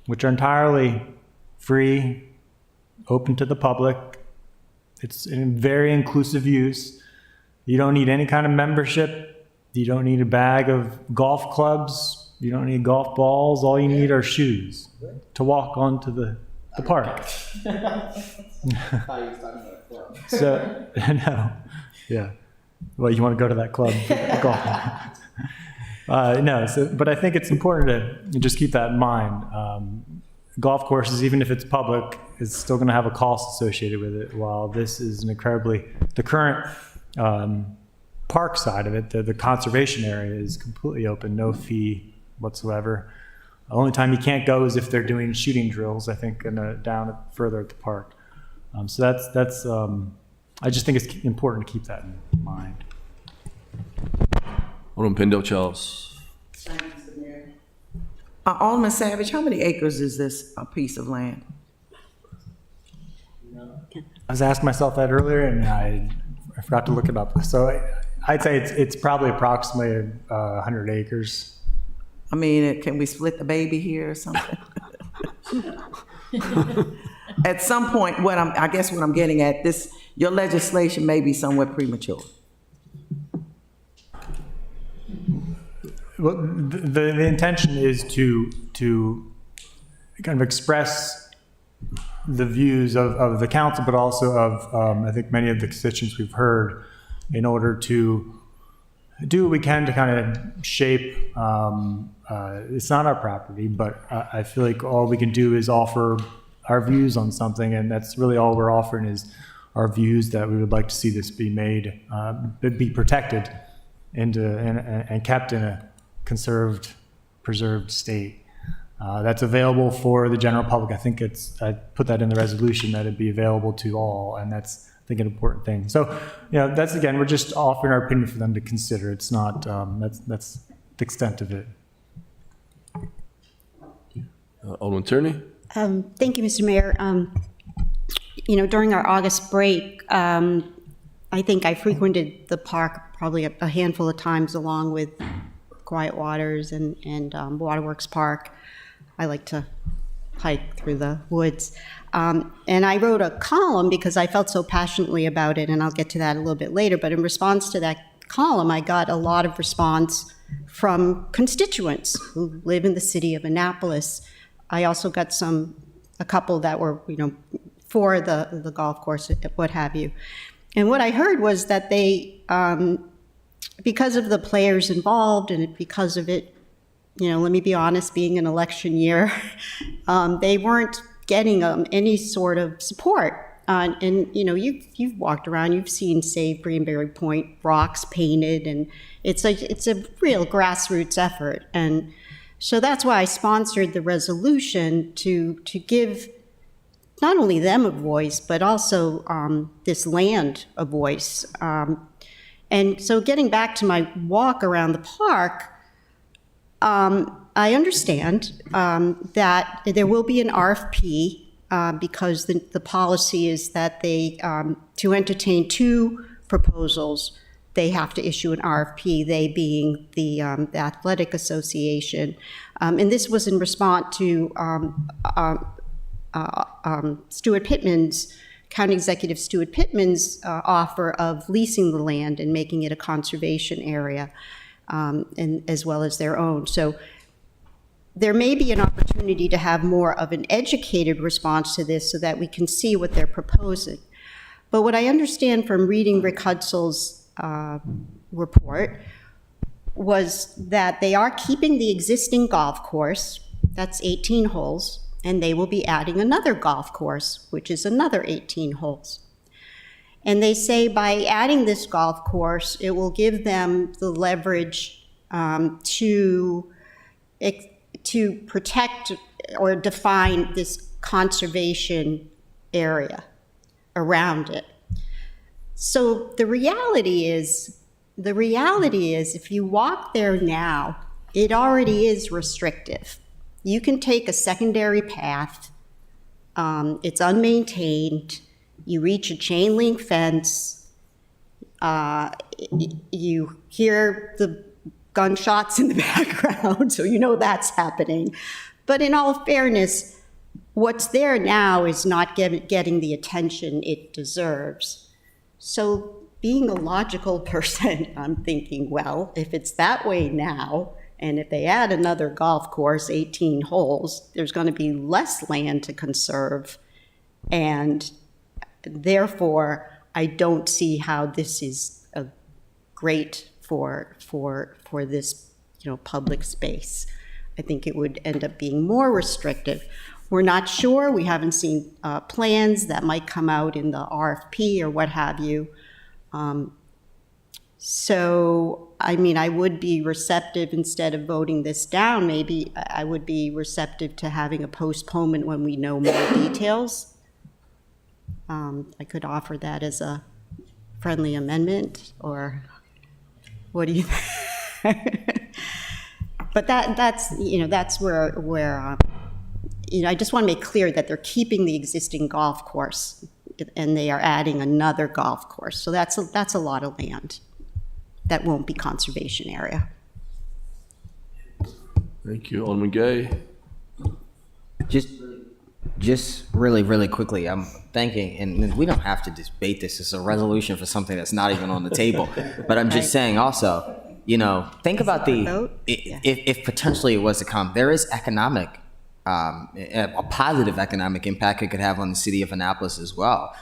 which are entirely free, open to the public. It's in very inclusive use. You don't need any kind of membership. You don't need a bag of golf clubs. You don't need golf balls. All you need are shoes to walk onto the park. So, no, yeah. Well, you want to go to that club, golf. No, but I think it's important to just keep that in mind. Golf courses, even if it's public, is still going to have a cost associated with it, while this is the current park side of it, the conservation area is completely open, no fee whatsoever. The only time you can't go is if they're doing shooting drills, I think, down further at the park. So that's I just think it's important to keep that in mind. Alderman Pendle Charles. Thank you, Mr. Mayor. Alderman Savage, how many acres is this piece of land? I was asking myself that earlier, and I forgot to look it up. So I'd say it's probably approximately 100 acres. I mean, can we split the baby here or something? At some point, I guess what I'm getting at, your legislation may be somewhat premature. Well, the intention is to kind of express the views of the council, but also of, I think, many of the constituents we've heard, in order to do what we can to kind of shape, it's not our property, but I feel like all we can do is offer our views on something, and that's really all we're offering is our views that we would like to see this be made, be protected and kept in a conserved, preserved state. That's available for the general public. I think I put that in the resolution that it'd be available to all, and that's, I think, an important thing. So, that's, again, we're just offering our opinion for them to consider. It's not, that's the extent of it. Alderman Tierney? Thank you, Mr. Mayor. During our August break, I think I frequented the park probably a handful of times, along with Quiet Waters and Waterworks Park. I like to hike through the woods. And I wrote a column because I felt so passionately about it, and I'll get to that a little bit later. But in response to that column, I got a lot of response from constituents who live in the city of Annapolis. I also got a couple that were, for the golf course, what have you. And what I heard was that they, because of the players involved and because of it, let me be honest, being an election year, they weren't getting any sort of support. And you've walked around, you've seen Save Greenberry Point rocks painted, and it's a real grassroots effort. And so that's why I sponsored the resolution to give not only them a voice, but also this land a voice. And so getting back to my walk around the park, I understand that there will be an RFP because the policy is that they, to entertain two proposals, they have to issue an RFP, they being the Athletic Association. And this was in response to Stuart Pittman's, County Executive Stuart Pittman's offer of leasing the land and making it a conservation area, and as well as their own. So there may be an opportunity to have more of an educated response to this so that we can see what they're proposing. But what I understand from reading Rick Hutzel's report was that they are keeping the existing golf course, that's 18 holes, and they will be adding another golf course, which is another 18 holes. And they say by adding this golf course, it will give them the leverage to protect or define this conservation area around it. So the reality is if you walk there now, it already is restrictive. You can take a secondary path, it's unmaintained, you reach a chain link fence, you hear the gunshots in the background, so you know that's happening. But in all fairness, what's there now is not getting the attention it deserves. So being a logical person, I'm thinking, well, if it's that way now, and if they add another golf course, 18 holes, there's going to be less land to conserve. And therefore, I don't see how this is great for this, public space. I think it would end up being more restrictive. We're not sure. We haven't seen plans that might come out in the RFP or what have you. So, I would be receptive, instead of voting this down, maybe I would be receptive to having a postponement when we know more details. I could offer that as a friendly amendment, or what do you think? But that's where I just want to make clear that they're keeping the existing golf course and they are adding another golf course. So that's a lot of land that won't be conservation area. Thank you, Alderman Gay. Just really, really quickly, I'm thinking, and we don't have to debate this, it's a resolution for something that's not even on the table, but I'm just saying also, think about if potentially it was to come, there is economic, a positive economic impact it could have on the city of Annapolis as well.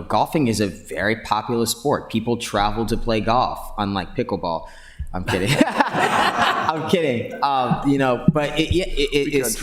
Golfing is a very popular sport. People travel to play golf, unlike pickleball. I'm kidding. I'm kidding. But it's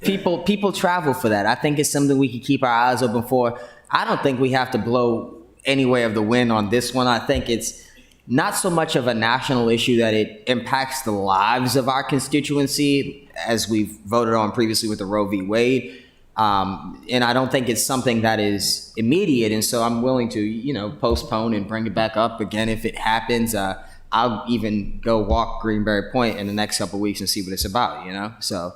people travel for that. I think it's something we can keep our eyes open for. I don't think we have to blow any way of the wind on this one. I think it's not so much of a national issue that it impacts the lives of our constituency, as we've voted on previously with the Roe v. Wade. And I don't think it's something that is immediate. And so I'm willing to, postpone and bring it back up again if it happens. I'll even go walk Greenberry Point in the next couple of weeks and see what it's about, so.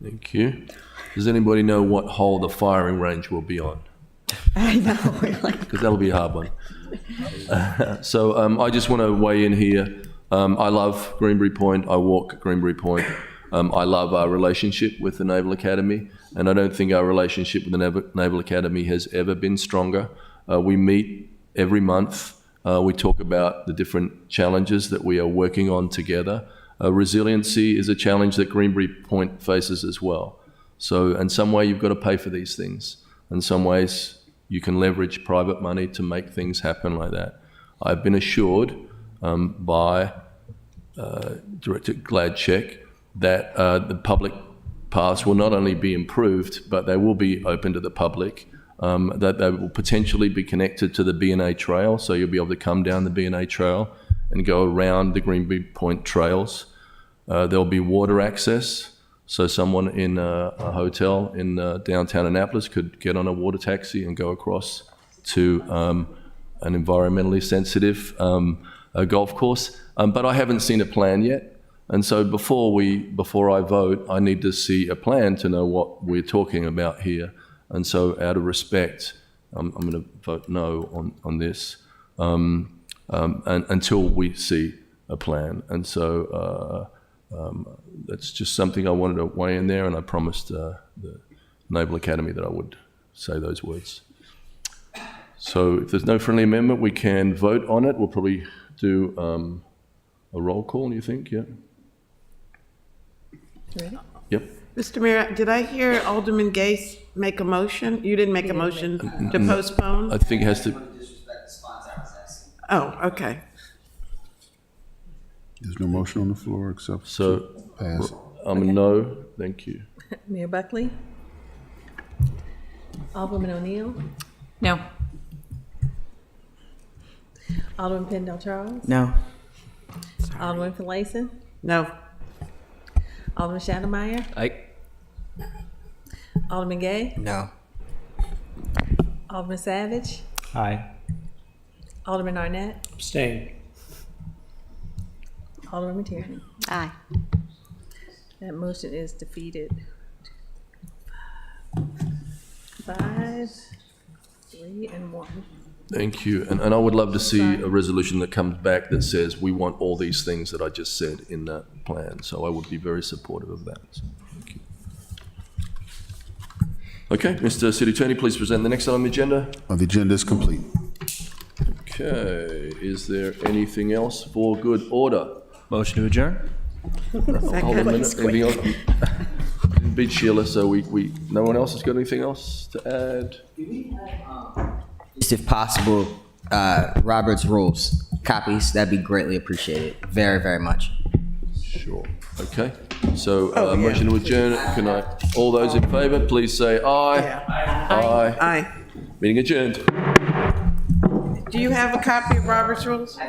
Thank you. Does anybody know what hole the firing range will be on? I know. Because that'll be a hard one. So I just want to weigh in here. I love Greenberry Point. I walk Greenberry Point. I love our relationship with the Naval Academy, and I don't think our relationship with the Naval Academy has ever been stronger. We meet every month. We talk about the different challenges that we are working on together. Resiliency is a challenge that Greenberry Point faces as well. So in some way, you've got to pay for these things. In some ways, you can leverage private money to make things happen like that. I've been assured by Director Gladcheck that the public paths will not only be improved, but they will be open to the public, that they will potentially be connected to the B&A Trail, so you'll be able to come down the B&A Trail and go around the Greenberry Point trails. There'll be water access, so someone in a hotel in downtown Annapolis could get on a water taxi and go across to an environmentally sensitive golf course. But I haven't seen a plan yet. And so before I vote, I need to see a plan to know what we're talking about here. And so out of respect, I'm going to vote no on this and until we see a plan. And so that's just something I wanted to weigh in there, and I promised the Naval Academy that I would say those words. So if there's no friendly amendment, we can vote on it. We'll probably do a roll call, you think? Yeah. Ready? Yep. Mr. Mayor, did I hear Alderman Gay make a motion? You didn't make a motion to postpone? I think it has to. Oh, okay. There's no motion on the floor except So, pass. I'm a no, thank you. Mayor Buckley? Alderman O'Neill? No. Alderman Pendle Charles? No. Alderman Finlayson? No. Alderman Shadowmeyer? Aye. Alderman Gay? No. Alderman Savage? Aye. Alderman Arnett? Abstain. Alderman Tierney? Aye. That motion is defeated. 5, 3, and 1. Thank you. And I would love to see a resolution that comes back that says we want all these things that I just said in that plan. So I would be very supportive of that. So, thank you. Okay, Mr. City Attorney, please present the next item on the agenda. The agenda is complete. Okay, is there anything else for good order? Motion to adjourn? Hold a minute. Anything else? Didn't beat Sheila, so no one else has got anything else to add? If possible, Robert's rules, copies, that'd be greatly appreciated. Very, very much. Sure. Okay. So, motion to adjourn. Can I? All those in favour, please say aye. Aye. Aye. Meeting adjourned. Do you have a copy of Robert's Rules?